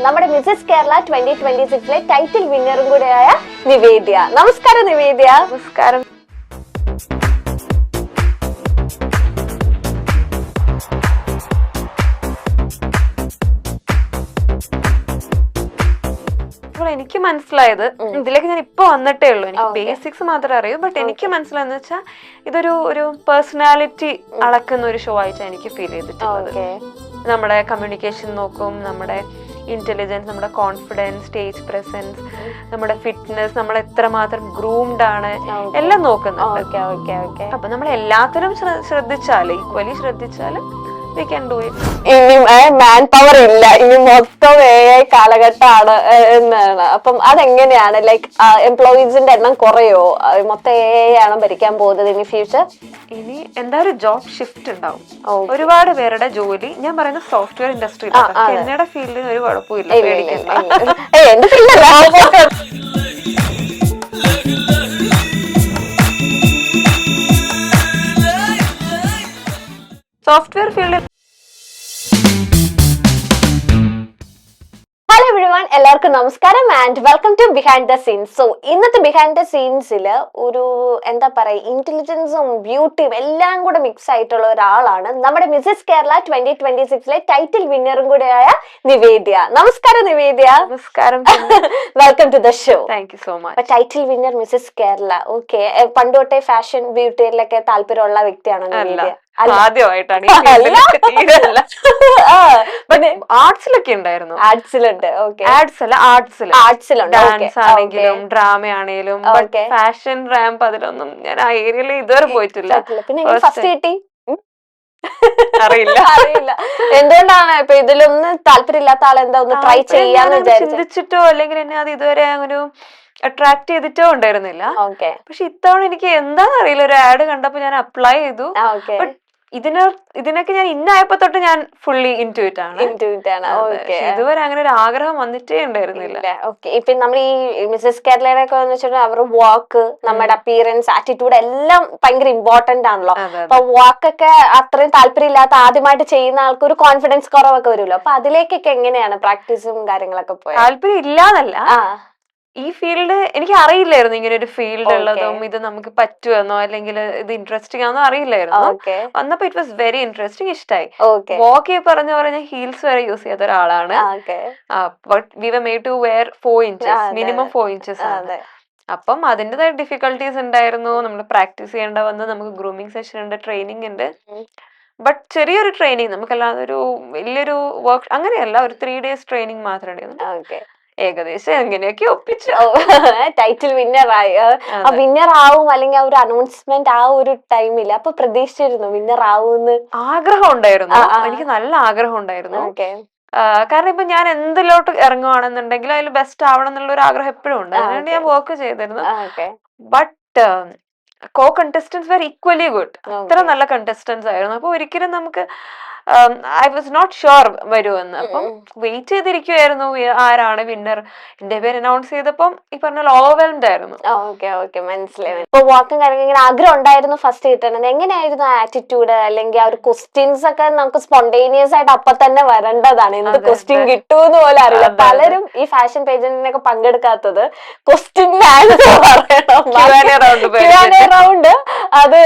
നമ്മുടെ Mrs Kerala 2026 title വിന്നറും കൂടെയായ നിവേദ്യ. നമസ്കാരം നിവേദ്യ. നമസ്കാരം. എനിക്ക് മനസ്സിലായത്, ഇതിലേക്ക് ഞാൻ ഇപ്പൊ വന്നിട്ടേ ഉള്ളൂ, എനിക്ക് ബേസിക്സ് മാത്രമേ അറിയൂ. ബട്ട് എനിക്ക് മനസ്സിലായെന്ന് വെച്ചാൽ ഇതൊരു പേഴ്സണാലിറ്റി അളക്കുന്ന ഒരു ഷോ ആയിട്ടാണ് എനിക്ക് ഫീൽ ചെയ്തിട്ടുള്ളത്. നമ്മുടെ കമ്മ്യൂണിക്കേഷൻ നോക്കും, നമ്മുടെ ഇന്റലിജൻസ്, നമ്മുടെ കോൺഫിഡൻസ്, സ്റ്റേജ് പ്രസൻസ്, നമ്മുടെ ഫിറ്റ്നസ്, നമ്മൾ എത്രമാത്രം ഗ്രൂംഡ് ആണ്, എല്ലാം നോക്കുന്നുണ്ട്. അപ്പൊ നമ്മൾ എല്ലാത്തിനും ശ്രദ്ധിച്ചാല്, equally ശ്രദ്ധിച്ചാല് we can do it. ഇനി മാൻ പവർ ഇല്ല, ഇനി മൊത്തം AI കാലഘട്ടമാണ് എന്നാണ്. അപ്പം അതെങ്ങനെയാണ്, ലൈക്ക് എംപ്ലോയീസിന്റെ എണ്ണം കുറയോ, മൊത്തം AI ആണ് ഭരിക്കാൻ പോകുന്നത് ഇനി ഫ്യൂച്ചർ? ഇനി എന്തായാലും ജോബ് ഷിഫ്റ്റ് ഉണ്ടാവും. ഒരുപാട് പേരുടെ ജോലി, ഞാൻ പറയുന്നത് സോഫ്റ്റ്വെയർ ഇൻഡസ്ട്രി, എന്നയുടെ ഫീൽഡിന് ഒരു കുഴപ്പമില്ല, എന്റെ ഫീൽഡല്ല. സോഫ്റ്റ്വെയർ ഫീൽഡിൽ. ഹലോ എവരിവൺ, എല്ലാവർക്കും നമസ്കാരം and welcome to behind the scenes. So ഇന്നത്തെ ബിഹൈൻഡ് ദ സീൻസില് ഒരു എന്താ പറയുക, ഇന്റലിജൻസും ബ്യൂട്ടിയും എല്ലാം കൂടെ മിക്സ് ആയിട്ടുള്ള ഒരാളാണ് നമ്മുടെ മിസസ് കേരള 2026 ടൈറ്റിൽ വിന്നറും കൂടെയായ നിവേദ്യ. നമസ്കാരം നിവേദ്യ. നമസ്കാരം. Welcome to the show. Thank you so much. Title winner Mrs Kerala. Okay, പണ്ടോട്ടെ ഫാഷൻ ബ്യൂട്ടിയിലൊക്കെ താല്പര്യമുള്ള വ്യക്തിയാണോ നിവേദ്യ? ആദ്യമായിട്ടാണ്. ആർട്സിലൊക്കെ ഉണ്ടായിരുന്നു. ആർട്സിലുണ്ട്. ഡാൻസ് ആണെങ്കിലും ഡ്രാമ ആണെങ്കിലും. ഫാഷൻ റാമ്പ് അതിലൊന്നും ഞാൻ ആ ഏരിയയിൽ ഇതുവരെ പോയിട്ടില്ല. പിന്നെ ഫസ്റ്റ് കിട്ടി അറിയില്ല. എന്തുകൊണ്ടാണ് ഇപ്പൊ ഇതിലൊന്നും താല്പര്യമില്ലാത്ത ആളെന്താ ഒന്ന് ട്രൈ ചെയ്യാന്ന് ചിന്തിച്ചിട്ടോ അല്ലെങ്കിൽ എന്നെ അത് ഇതുവരെ ഒരു അട്രാക്ട് ചെയ്തിട്ടോ ഉണ്ടായിരുന്നില്ല. പക്ഷെ ഇത്തവണ എനിക്ക് എന്താണെന്ന് അറിയില്ല, ഒരു ആഡ് കണ്ടപ്പോ ഞാൻ അപ്ലൈ ചെയ്തു. ഇതിനൊക്കെ ഞാൻ ഇന്നായപ്പോ തൊട്ട് ഞാൻ ഫുള്ളി ഇൻട്യൂറ്റ് ആണ്. ഇതുവരെ അങ്ങനെ ഒരു ആഗ്രഹം വന്നിട്ടേ ഉണ്ടായിരുന്നില്ല. ഇപ്പൊ നമ്മൾ ഈ മിസസ് കേരളയുടെ ഒക്കെ വെച്ചിട്ടുണ്ടെങ്കിൽ അവരുടെ വാക്ക്, നമ്മുടെ അപ്പിയറൻസ്, ആറ്റിറ്റ്യൂഡ് എല്ലാം ഭയങ്കര ഇമ്പോർട്ടന്റ് ആണല്ലോ. അപ്പൊ വാക്കൊക്കെ അത്രയും താല്പര്യമില്ലാത്ത ആദ്യമായിട്ട് ചെയ്യുന്ന ആൾക്ക് ഒരു കോൺഫിഡൻസ് കുറവൊക്കെ വരുമല്ലോ. അപ്പൊ അതിലേക്കൊക്കെ എങ്ങനെയാണ് പ്രാക്ടീസും കാര്യങ്ങളൊക്കെ പോയത്? താല്പര്യം ഇല്ലാന്നല്ല, ഈ ഫീൽഡ് എനിക്ക് അറിയില്ലായിരുന്നു, ഇങ്ങനെ ഒരു ഫീൽഡ് ഉള്ളതും ഇത് നമുക്ക് പറ്റുമെന്നോ അല്ലെങ്കിൽ ഇത് ഇൻട്രസ്റ്റിംഗ് ആണെന്നോ അറിയില്ലായിരുന്നു. വന്നപ്പോ ഇറ്റ് വാസ് വെരി ഇൻട്രസ്റ്റിംഗ്, ഇഷ്ടമായി. വാക്ക് പറഞ്ഞ ഹീൽസ് വരെ യൂസ് ചെയ്ത ഒരാളാണ്. We were made to wear 4 inches, minimum 4 inches ആണ്. അപ്പം അതിൻ്റെതായ ഡിഫിക്കൽട്ടീസ് ഉണ്ടായിരുന്നു. നമ്മൾ പ്രാക്ടീസ് ചെയ്യേണ്ട വന്ന്, നമുക്ക് ഗ്രൂമിങ് സെഷൻ ഉണ്ട്, ട്രെയിനിങ് ഉണ്ട്. ബട്ട് ചെറിയൊരു ട്രെയിനിങ്, നമുക്കല്ലാതെ ഒരു വലിയൊരു വർക്ക് അങ്ങനെയല്ല, ഒരു 3 days ട്രെയിനിങ് മാത്രമേ ഉണ്ടായിരുന്നു. ഏകദേശം എങ്ങനെയൊക്കെ ഒപ്പിച്ചു ടൈറ്റിൽ വിന്നറായി. വിന്നർ ആവും അല്ലെങ്കിൽ ആ ഒരു അനൗൺസ്മെന്റ് ആ ഒരു ടൈമില് അപ്പൊ പ്രതീക്ഷിച്ചിരുന്നു വിന്നർ ആവുമെന്ന്? ആഗ്രഹം ഉണ്ടായിരുന്നു, എനിക്ക് നല്ല ആഗ്രഹം ഉണ്ടായിരുന്നു. കാരണം ഇപ്പൊ ഞാൻ എന്തിലോട്ട് ഇറങ്ങുവാണെന്നുണ്ടെങ്കിൽ അതിൽ ബെസ്റ്റ് ആവണം എന്നുള്ള ഒരു ആഗ്രഹം എപ്പോഴും ഉണ്ട്. അതിനുവേണ്ടി ഞാൻ വർക്ക് ചെയ്തിരുന്നു. But co contestants were equally good. അത്ര നല്ല കണ്ടസ്റ്റൻസ് ആയിരുന്നു. അപ്പൊ ഒരിക്കലും നമുക്ക് ഐ വാസ് നോട്ട് ഷുവർ വരുമെന്ന്. അപ്പം വെയിറ്റ് ചെയ്തിരിക്കുവായിരുന്നു ആരാണ് വിന്നർ. എന്റെ പേര് അനൗൺസ് ചെയ്തപ്പം ഈ പറഞ്ഞ ഓവർവെൽംഡ് ആയിരുന്നു. മനസ്സിലായി. ഇപ്പൊ വാക്കും കാര്യങ്ങൾ ആഗ്രഹം ഉണ്ടായിരുന്നു ഫസ്റ്റ് കിട്ടണത്. എങ്ങനെയായിരുന്നു ആറ്റിറ്റ്യൂഡ് അല്ലെങ്കിൽ ആ ഒരു ക്വസ്റ്റ്യൻസ് ഒക്കെ നമുക്ക് സ്പോണ്ടേനിയസ് ആയിട്ട് അപ്പൊ തന്നെ വരേണ്ടതാണ്. എന്ത് ക്വസ്റ്റ്യൻ കിട്ടുമെന്ന് പോലും അറിയില്ല. പലരും ഈ ഫാഷൻ പേജന്റിനൊക്കെ പങ്കെടുക്കാത്തത് ക്വസ്റ്റ്യൻ റൗണ്ട് അത്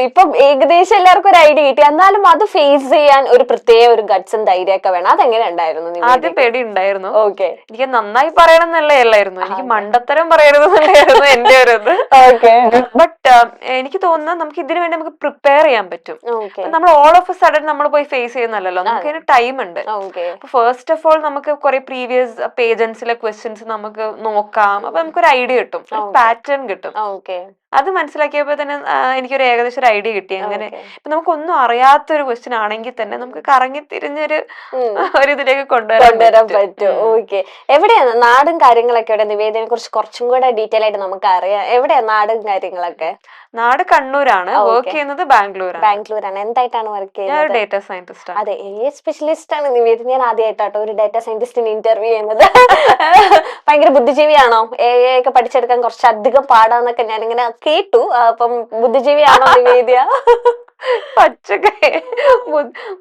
ഇപ്പം ഏകദേശം എല്ലാവർക്കും ഒരു ഐഡിയ കിട്ടി. എന്നാലും അത് ഫേസ് ചെയ്യാൻ ഒരു പ്രത്യേക ഒരു ഗട്ട്സും ധൈര്യമൊക്കെ വേണം. അതെങ്ങനെ ഉണ്ടായിരുന്നു? ആദ്യം പേടി ഉണ്ടായിരുന്നു. എനിക്ക് നന്നായി പറയണം എന്നല്ലായിരുന്നു, എനിക്ക് മണ്ടത്തരം പറയരുതെന്നല്ലായിരുന്നു എന്റെ ഒരു ഇത്. ബട്ട് എനിക്ക് തോന്നുന്നത് നമുക്ക് ഇതിനു വേണ്ടി നമുക്ക് പ്രിപ്പയർ ചെയ്യാൻ പറ്റും. നമ്മൾ ഓൾ ഓഫ് എ സഡൻ നമ്മൾ പോയി ഫേസ് ചെയ്യുന്നല്ലോ, നമുക്ക് അതിന് ടൈം ഉണ്ട്. ഫസ്റ്റ് ഓഫ് ഓൾ നമുക്ക് കുറെ പ്രീവിയസ് പേജൻസിലെ ക്വസ്റ്റ്യൻസ് നമുക്ക് നോക്കാം. അപ്പൊ നമുക്കൊരു ഐഡിയ കിട്ടും, പാറ്റേൺ കിട്ടും. അത് മനസ്സിലാക്കിയപ്പോ തന്നെ എനിക്കൊരു ഏകദേശം ഒരു ഐഡിയ കിട്ടി. അങ്ങനെ ഇപ്പൊ നമുക്കൊന്നും അറിയാത്തൊരു ക്വസ്റ്റ്യൻ ആണെങ്കിൽ തന്നെ നമുക്ക് കറങ്ങി തിരിഞ്ഞൊരു ഇതിലേക്ക് കൊണ്ടുവരാൻ പറ്റും. എവിടെയാണ് നാടും കാര്യങ്ങളൊക്കെ? ഇവിടെ നിവേദനെ കുറിച്ച് കുറച്ചും കൂടെ ഡീറ്റെയിൽ ആയിട്ട് നമുക്ക് അറിയാം. എവിടെയാ നാടും കാര്യങ്ങളൊക്കെ? നാട് കണ്ണൂരാണ്, വർക്ക് ചെയ്യുന്നത് ബാംഗ്ലൂരാണ്. എന്തായിട്ടാണ് വർക്ക് ചെയ്യുന്നത്? Data scientist. അതെ, സ്പെഷ്യലിസ്റ്റ് ആണ് നിവേദന. ഞാൻ ആദ്യമായിട്ടോ ഒരു ഡേറ്റാ സയന്റിസ്റ്റിന് ഇന്റർവ്യൂ ചെയ്യുന്നത്. ഭയങ്കര ബുദ്ധിജീവിയാണോ? ഒക്കെ പഠിച്ചെടുക്കാൻ കുറച്ചധികം പാടാന്നൊക്കെ ഞാനിങ്ങനെ കേട്ടു. അപ്പം ബുദ്ധിജീവിയാണോ നിവേദ്യ? പച്ചക്കെ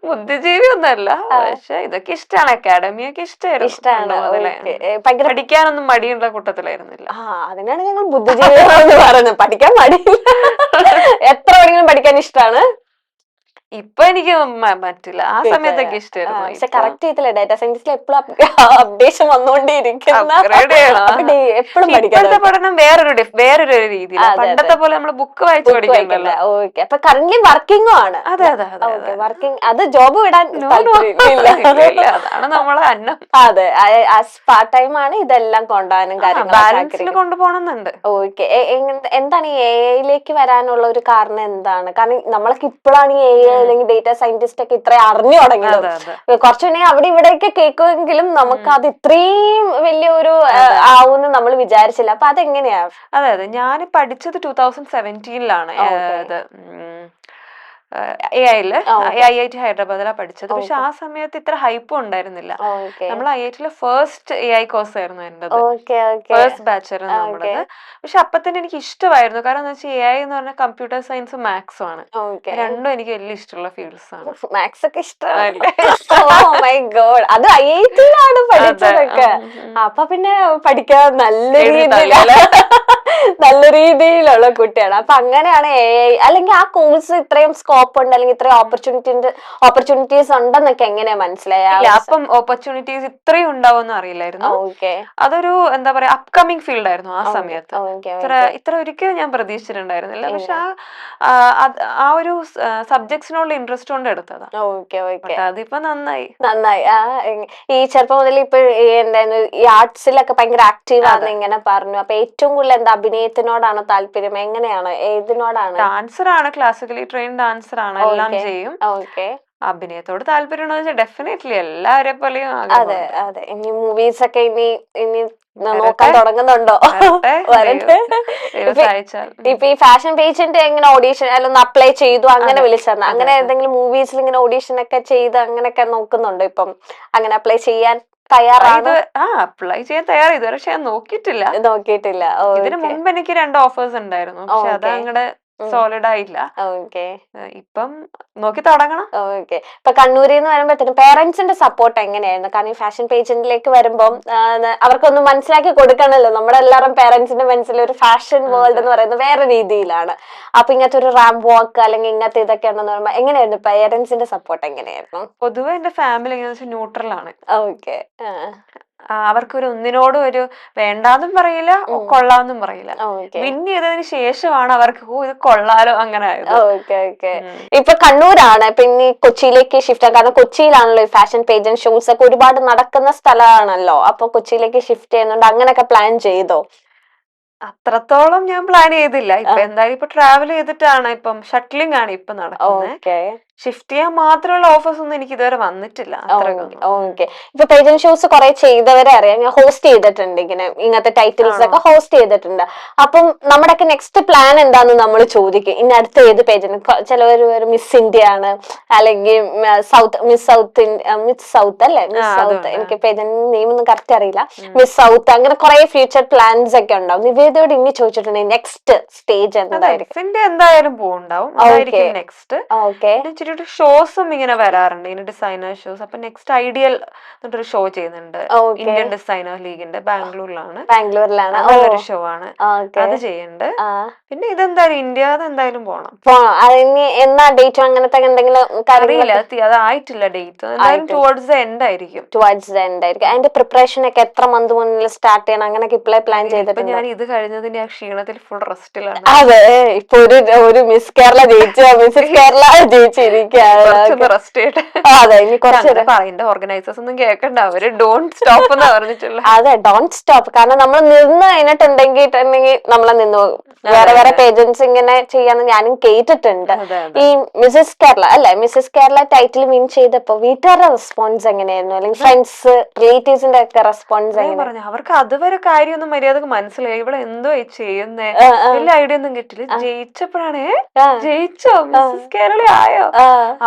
ബുദ്ധിജീവി ഒന്നല്ല, പക്ഷെ ഇതൊക്കെ ഇഷ്ടമാണ്. അക്കാഡമിയൊക്കെ ഇഷ്ടമായിരുന്നു. പഠിക്കാനൊന്നും മടിയുള്ള കൂട്ടത്തിലായിരുന്നില്ല. അതിനാണ് ഞങ്ങൾ ബുദ്ധിജീവി എന്ന് പറയുന്നത്. പഠിക്കാൻ മടിയില്ല. എത്ര വേണമെങ്കിലും പഠിക്കാൻ ഇഷ്ടമാണ്. ഇപ്പൊ എനിക്ക് പറ്റില്ല. ആ സമയത്തൊക്കെ ഇഷ്ടമായിരുന്നു. പക്ഷെ കറക്റ്റ് ചെയ്തില്ല. ഡാറ്റാ സയൻസിൽ എപ്പോഴും അപ്ഡേഷൻ വന്നുകൊണ്ടേയിരിക്കുന്ന എപ്പോഴും ഇപ്പോഴത്തെ പഠനം വേറൊരു രീതിയിലാണ്. പണ്ടത്തെ പോലെ നമ്മൾ ബുക്ക് വായിച്ച് പഠിക്കണ്ടല്ലോ. ഓക്കെ. അപ്പൊ കറന്റ് വർക്കിംഗും ആണ്. അതെ അതെ അതെ. വർക്കിംഗ്, അത് ജോബ് വിടാൻ അതാണ് നമ്മളെ അന്നം. അതെ, പാർട്ട് ടൈം ആണ് ഇതെല്ലാം കൊണ്ടുപോകാനും കാര്യങ്ങളും കൊണ്ടുപോകണമെന്നുണ്ട്. ഓക്കെ. എന്താണ് ഈ എഐയിലേക്ക് വരാനുള്ള ഒരു കാരണം എന്താണ്? കാരണം നമ്മളൊക്കെ ഇപ്പോഴാണ് ഈ എഐ അല്ലെങ്കിൽ ഡേറ്റാ സയന്റിസ്റ്റ് ഒക്കെ ഇത്ര അറിഞ്ഞു തുടങ്ങിയത്. കുറച്ചുകൂടെ അവിടെ ഇവിടെയൊക്കെ കേൾക്കുമെങ്കിലും നമുക്ക് അത് ഇത്രയും വലിയൊരു ആവുമെന്ന് നമ്മൾ വിചാരിച്ചില്ല. അപ്പൊ അതെങ്ങനെയാ? അതെ അതെ, ഞാൻ പഠിച്ചത് 2017 എഐയില് IIT ഹൈദരാബാദിലാണ് പഠിച്ചത്. പക്ഷെ ആ സമയത്ത് ഇത്ര ഹൈപ്പും ഉണ്ടായിരുന്നില്ല. നമ്മൾ IIT ഫസ്റ്റ് AI കോഴ്സ് ആയിരുന്നു എന്റേത്, ഫസ്റ്റ് ബാച്ച് ആയിരുന്നു നമ്മുടേത്. പക്ഷെ അപ്പൊ തന്നെ എനിക്ക് ഇഷ്ടമായിരുന്നു. കാരണം എന്താ വെച്ചാൽ AI എന്ന് പറഞ്ഞാൽ കമ്പ്യൂട്ടർ സയൻസും മാത്സും ആണ്. രണ്ടും എനിക്ക് വലിയ ഇഷ്ടമുള്ള ഫീൽഡ്സ് ആണ്. മാത്സ് ഒക്കെ ഇഷ്ടമല്ലേ? അത് IIT-യിലാണ് പഠിച്ചതൊക്കെ. അപ്പൊ പിന്നെ പഠിക്കാൻ നല്ല രീതിയിലുള്ള കുട്ടിയാണ്. അപ്പൊ അങ്ങനെയാണ് AI അല്ലെങ്കിൽ ആ കോഴ്സ് ഇത്രയും സ്കോപ്പ് ഉണ്ട് അല്ലെങ്കിൽ ഇത്രയും ഓപ്പർച്യൂണിറ്റീസ് ഉണ്ടെന്നൊക്കെ എങ്ങനെയാ മനസ്സിലായ? അപ്പം ഓപ്പർച്യൂണിറ്റീസ് ഇത്രയും ഉണ്ടാവുമെന്ന് അറിയില്ലായിരുന്നു. അതൊരു എന്താ പറയാ അപ്കമിങ് ഫീൽഡ് ആയിരുന്നു ആ സമയത്ത്. ഇത്ര ഒരിക്കലും ഞാൻ പ്രതീക്ഷിച്ചിട്ടുണ്ടായിരുന്നില്ല. പക്ഷെ ആ ഒരു സബ്ജക്ട്സിനോട് ഇൻട്രസ്റ്റ് കൊണ്ട് എടുത്തതാ. അതിപ്പോ നന്നായി. ഈ ചെറുപ്പം മുതൽ ഇപ്പൊ എന്തായിരുന്നു ഈ ആർട്സിലൊക്കെ ഭയങ്കര ആക്റ്റീവ് ആണെന്ന് ഇങ്ങനെ പറഞ്ഞു. അപ്പൊ ഏറ്റവും കൂടുതൽ എന്താ അഭിനയത്തിനോടാണോ താല്പര്യം? എങ്ങനെയാണ്, ഏതിനോടാണ്? ഡാൻസർ ആണ്, ക്ലാസിക്കലി ട്രെയിൻ ഡാൻസർ ആണ്, എല്ലാം ചെയ്യും. അഭിനയത്തോട് താല്പര്യം ഉണ്ടോ എന്ന് വെച്ചാൽ ഡെഫിനറ്റ്ലി എല്ലാവരെ പോലെയും. അതെ അതെ. ഇനി മൂവീസ് ഒക്കെ ഇനി നോക്കാൻ തുടങ്ങുന്നുണ്ടോ? ഇപ്പൊ ഈ ഫാഷൻ പേജിന്റെ എങ്ങനെ ഓഡീഷൻ അല്ലൊന്ന് അപ്ലൈ ചെയ്തു അങ്ങനെ വിളിച്ചത്? അങ്ങനെ എന്തെങ്കിലും മൂവീസിൽ ഇങ്ങനെ ഓഡീഷൻ ഒക്കെ ചെയ്ത് അങ്ങനെയൊക്കെ നോക്കുന്നുണ്ടോ ഇപ്പം? അങ്ങനെ അപ്ലൈ ചെയ്യാൻ തയ്യാറാണ്? അപ്ലൈ ചെയ്യാൻ തയ്യാറാണ്. ഇതുവരെ പക്ഷെ ഞാൻ നോക്കിയിട്ടില്ല. ഇതിനു മുമ്പ് എനിക്ക് 2 ഓഫേഴ്സ് ഉണ്ടായിരുന്നു. പക്ഷെ അത് അങ്ങടെ സോളിഡ് ആയില്ല. ഇപ്പം നോക്കി തുടങ്ങണം. ഇപ്പൊ കണ്ണൂരിൽ നിന്ന് വരുമ്പോഴത്തേക്കും പേരന്റ്സിന്റെ സപ്പോർട്ട് എങ്ങനെയായിരുന്നു? കാരണം ഈ ഫാഷൻ പേജന്റിലേക്ക് വരുമ്പോൾ അവർക്കൊന്ന് മനസ്സിലാക്കി കൊടുക്കണല്ലോ. നമ്മുടെ എല്ലാവരും പേരന്റ്സിന്റെ മനസ്സിൽ ഒരു ഫാഷൻ വേൾഡ് എന്ന് പറയുന്നത് വേറെ രീതിയിലാണ്. അപ്പൊ ഇങ്ങനത്തെ ഒരു റാമ്പ് വാക്ക് അല്ലെങ്കിൽ ഇങ്ങനത്തെ ഇതൊക്കെ ഉണ്ടെന്ന് പറയുമ്പോ എങ്ങനെയായിരുന്നു പേരന്റ്സിന്റെ സപ്പോർട്ട്? എങ്ങനെയായിരുന്നു? പൊതുവെ എന്റെ ഫാമിലി ന്യൂട്രൽ ആണ്. അവർക്കൊരു ഒന്നിനോടും ഒരു വേണ്ടാന്നും പറയില്ല, കൊള്ളാന്നും പറയില്ല. വിൻ ചെയ്തതിന് ശേഷമാണ് അവർക്ക് ഇത് കൊള്ളാലോ അങ്ങനെ ആയത്. ഇപ്പൊ കണ്ണൂരാണ് പിന്നെ കൊച്ചിയിലേക്ക് ഷിഫ്റ്റ് ആകാൻ. കാരണം കൊച്ചിയിലാണല്ലോ ഈ ഫാഷൻ പേജന്റ് ഷോസ് ഒക്കെ ഒരുപാട് നടക്കുന്ന സ്ഥലമാണല്ലോ. അപ്പൊ കൊച്ചിയിലേക്ക് ഷിഫ്റ്റ് ചെയ്യുന്നുണ്ട്. അങ്ങനെയൊക്കെ പ്ലാൻ ചെയ്തോ? അത്രത്തോളം ഞാൻ പ്ലാൻ ചെയ്തില്ല. ഇപ്പൊ എന്തായാലും ഇപ്പൊ ട്രാവൽ ചെയ്തിട്ടാണ്, ഇപ്പം ഷട്ടിലിംഗ് ആണ് ഇപ്പൊ നടക്കുന്നത്. ഷിഫ്റ്റ് ചെയ്യാൻ മാത്രമുള്ള ഓഫേഴ്സ് ഒന്നും എനിക്ക് ഇതുവരെ വന്നിട്ടില്ല. ഇപ്പൊ പേജന്റ് ഷോസ് കുറെ ചെയ്തവരെ അറിയാം. ഞാൻ ഹോസ്റ്റ് ചെയ്തിട്ടുണ്ട്, ഇങ്ങനത്തെ ടൈറ്റിൽസ് ഒക്കെ ഹോസ്റ്റ് ചെയ്തിട്ടുണ്ട്. അപ്പം നമ്മുടെയൊക്കെ നെക്സ്റ്റ് പ്ലാൻ എന്താന്ന് നമ്മൾ ചോദിക്കും. ഇനി അടുത്ത ഏത് പേജന്റ്? ചിലവർ മിസ് ഇന്ത്യ ആണ്, അല്ലെങ്കിൽ മിസ് സൗത്ത് അല്ലേ? മിസ് സൗത്ത്, എനിക്ക് പേജന്റ് നെയിം ഒന്നും കറക്റ്റ് അറിയില്ല. മിസ് സൗത്ത്, അങ്ങനെ കുറെ ഫ്യൂച്ചർ പ്ലാൻസ് ഒക്കെ ഉണ്ടാവും. നിവേദയോട് ഇനി ചോദിച്ചിട്ടുണ്ട് നെക്സ്റ്റ് സ്റ്റേജ് എന്തായിരിക്കും? എന്തായാലും പോകുന്നുണ്ടാവും. നെക്സ്റ്റ് ഷോസും ഇങ്ങനെ വരാറുണ്ട്, ഇങ്ങനെ ഡിസൈനർ ഷോസ്. അപ്പൊ നെക്സ്റ്റ് ഐഡിയൽ എന്നിട്ടൊരു ഷോ ചെയ്യുന്നുണ്ട്, ഇന്ത്യൻ ഡിസൈനർ ലീഗിന്റെ ബാംഗ്ലൂരിലാണ്. നല്ലൊരു ഷോ ആണ്, അത് ചെയ്യുന്നുണ്ട്. പിന്നെ ഇതെന്തായാലും ഇന്ത്യ എന്തായാലും പോണം. എന്നാ ഡേറ്റ് അങ്ങനത്തെ എന്തെങ്കിലും അറിയില്ല, അതായിട്ടില്ല ഡേറ്റ്. എന്തായാലും ടുവേർഡ്സ് ദ എൻഡ് ആയിരിക്കും. അതിന്റെ പ്രിപ്പറേഷൻ ഒക്കെ എത്ര മന്ത് മുന്നിൽ സ്റ്റാർട്ട് ചെയ്യണം അങ്ങനെയൊക്കെ ഇപ്പോഴേ പ്ലാൻ ചെയ്തിട്ട്? ഞാൻ ഇത് കഴിഞ്ഞതിന്റെ ആ ക്ഷീണത്തിൽ ഫുൾ റെസ്റ്റിലാണ്. അതെ, ഇപ്പൊ ഒരു മിസ് കേരള ജയിച്ചിരിക്കുകയാണ്. റെസ്റ്റ് ചെയ്യട്ടെ. അതെ, ഇനി കുറച്ച് ഓർഗനൈസേഴ്സ് ഒന്നും കേൾക്കണ്ട, അവര് ഡോണ്ട് സ്റ്റോപ്പ് എന്ന് പറഞ്ഞിട്ടുള്ള. അതെ, ഡോണ്ട് സ്റ്റോപ്പ്. കാരണം നമ്മൾ നിന്ന് കഴിഞ്ഞിട്ടുണ്ടെങ്കിൽ നമ്മളെ നിന്ന് പോകും. വേറെ പേജൻസ് ഇങ്ങനെ ചെയ്യാന്ന് ഞാനും കേട്ടിട്ടുണ്ട്. ഈ മിസസ് കേരള അല്ലെ, മിസസ് കേരള ടൈറ്റിൽ വിൻ ചെയ്തപ്പോ വീട്ടുകാരുടെ റെസ്പോൺസ് എങ്ങനെയായിരുന്നു? അല്ലെങ്കിൽ ഫ്രണ്ട്സ് റിലേറ്റീവ്സിന്റെ ഒക്കെ റെസ്പോൺസ് എങ്ങനെയായിരുന്നു? അവർക്ക് അതുവരെ കാര്യമൊന്നും മര്യാദക്ക് മനസ്സിലായി. ഇവിടെ എന്തോ ചെയ്യുന്നേ, വലിയ ഐഡിയ ഒന്നും കിട്ടില്ല. ജയിച്ചപ്പോഴാണ് ജയിച്ചോ മിസസ് കേരള ആയോ,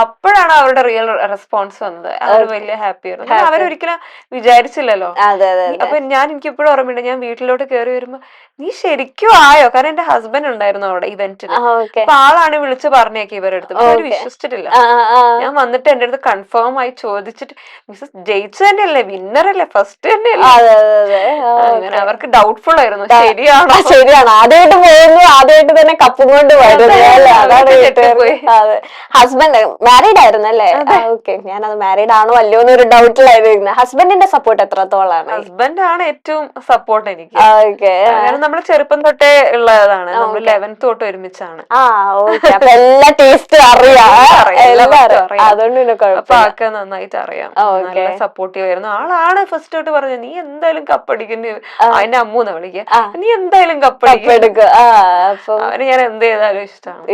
അപ്പോഴാണ് അവരുടെ റിയൽ റെസ്പോൺസ് വന്നത്. അവർ വലിയ ഹാപ്പി ആയിരുന്നു. അവരൊരിക്കലും വിചാരിച്ചില്ലല്ലോ. അപ്പൊ എനിക്ക് ഇപ്പോഴും ഓർമ്മയുണ്ട്, ഞാൻ വീട്ടിലോട്ട് കയറി വരുമ്പോ നീ ശരിക്കും ആയോ, കാരണം എന്റെ ഹസ്ബൻഡ് ഉണ്ടായിരുന്നു അവിടെ ഇവന്റിന്. അപ്പൊ ആളാണ് വിളിച്ച് പറഞ്ഞേക്ക് ഇവരുടെ അടുത്ത്. പക്ഷെ അവര് വിശ്വസിച്ചിട്ടില്ല. ഞാൻ വന്നിട്ട് എന്റെ അടുത്ത് കൺഫേം ആയി ചോദിച്ചിട്ട്, മിസ്സസ് ജയിച്ചു തന്നെയല്ലേ, വിന്നർ അല്ലേ, ഫസ്റ്റ് തന്നെയല്ലേ, അങ്ങനെ അവർക്ക് ഡൗട്ട്ഫുൾ ആയിരുന്നു. ശരിയാണോ ആദ്യമായിട്ട് പോകുന്നു, ആദ്യമായിട്ട് തന്നെ കപ്പും കൊണ്ട് ഹസ്ബൻഡ് മാരീഡ് ആയിരുന്നല്ലേ? ഓക്കെ, ഞാനത് മാരീഡ് ആണോ അല്ലയോ എന്നൊരു ഡൗട്ടിലായിരുന്നു. ഹസ്ബൻഡിന്റെ സപ്പോർട്ട് എത്രത്തോളാണ്? ഹസ്ബൻഡ് ആണ് ഏറ്റവും സപ്പോർട്ട് എനിക്ക്. നമ്മള് ചെറുപ്പം തൊട്ടേ ഉള്ളതാണ്, നമ്മൾ 11th തൊട്ട് ഒരുമിച്ചാണ്. എല്ലാ ടേസ്റ്റും അറിയാം, അപ്പൊ ആൾക്ക് നന്നായിട്ട് അറിയാം. നല്ല സപ്പോർട്ടീവ് ആയിരുന്നു. ആളാണ് ഫസ്റ്റ് തൊട്ട് പറഞ്ഞത് നീ എന്തായാലും കപ്പടിക്കുന്നു. അതിന്റെ അമ്മൂന്ന് വിളിക്കുക, നീ എന്തായാലും കപ്പടിക്കും. അവന് ഞാൻ എന്ത് ചെയ്താലും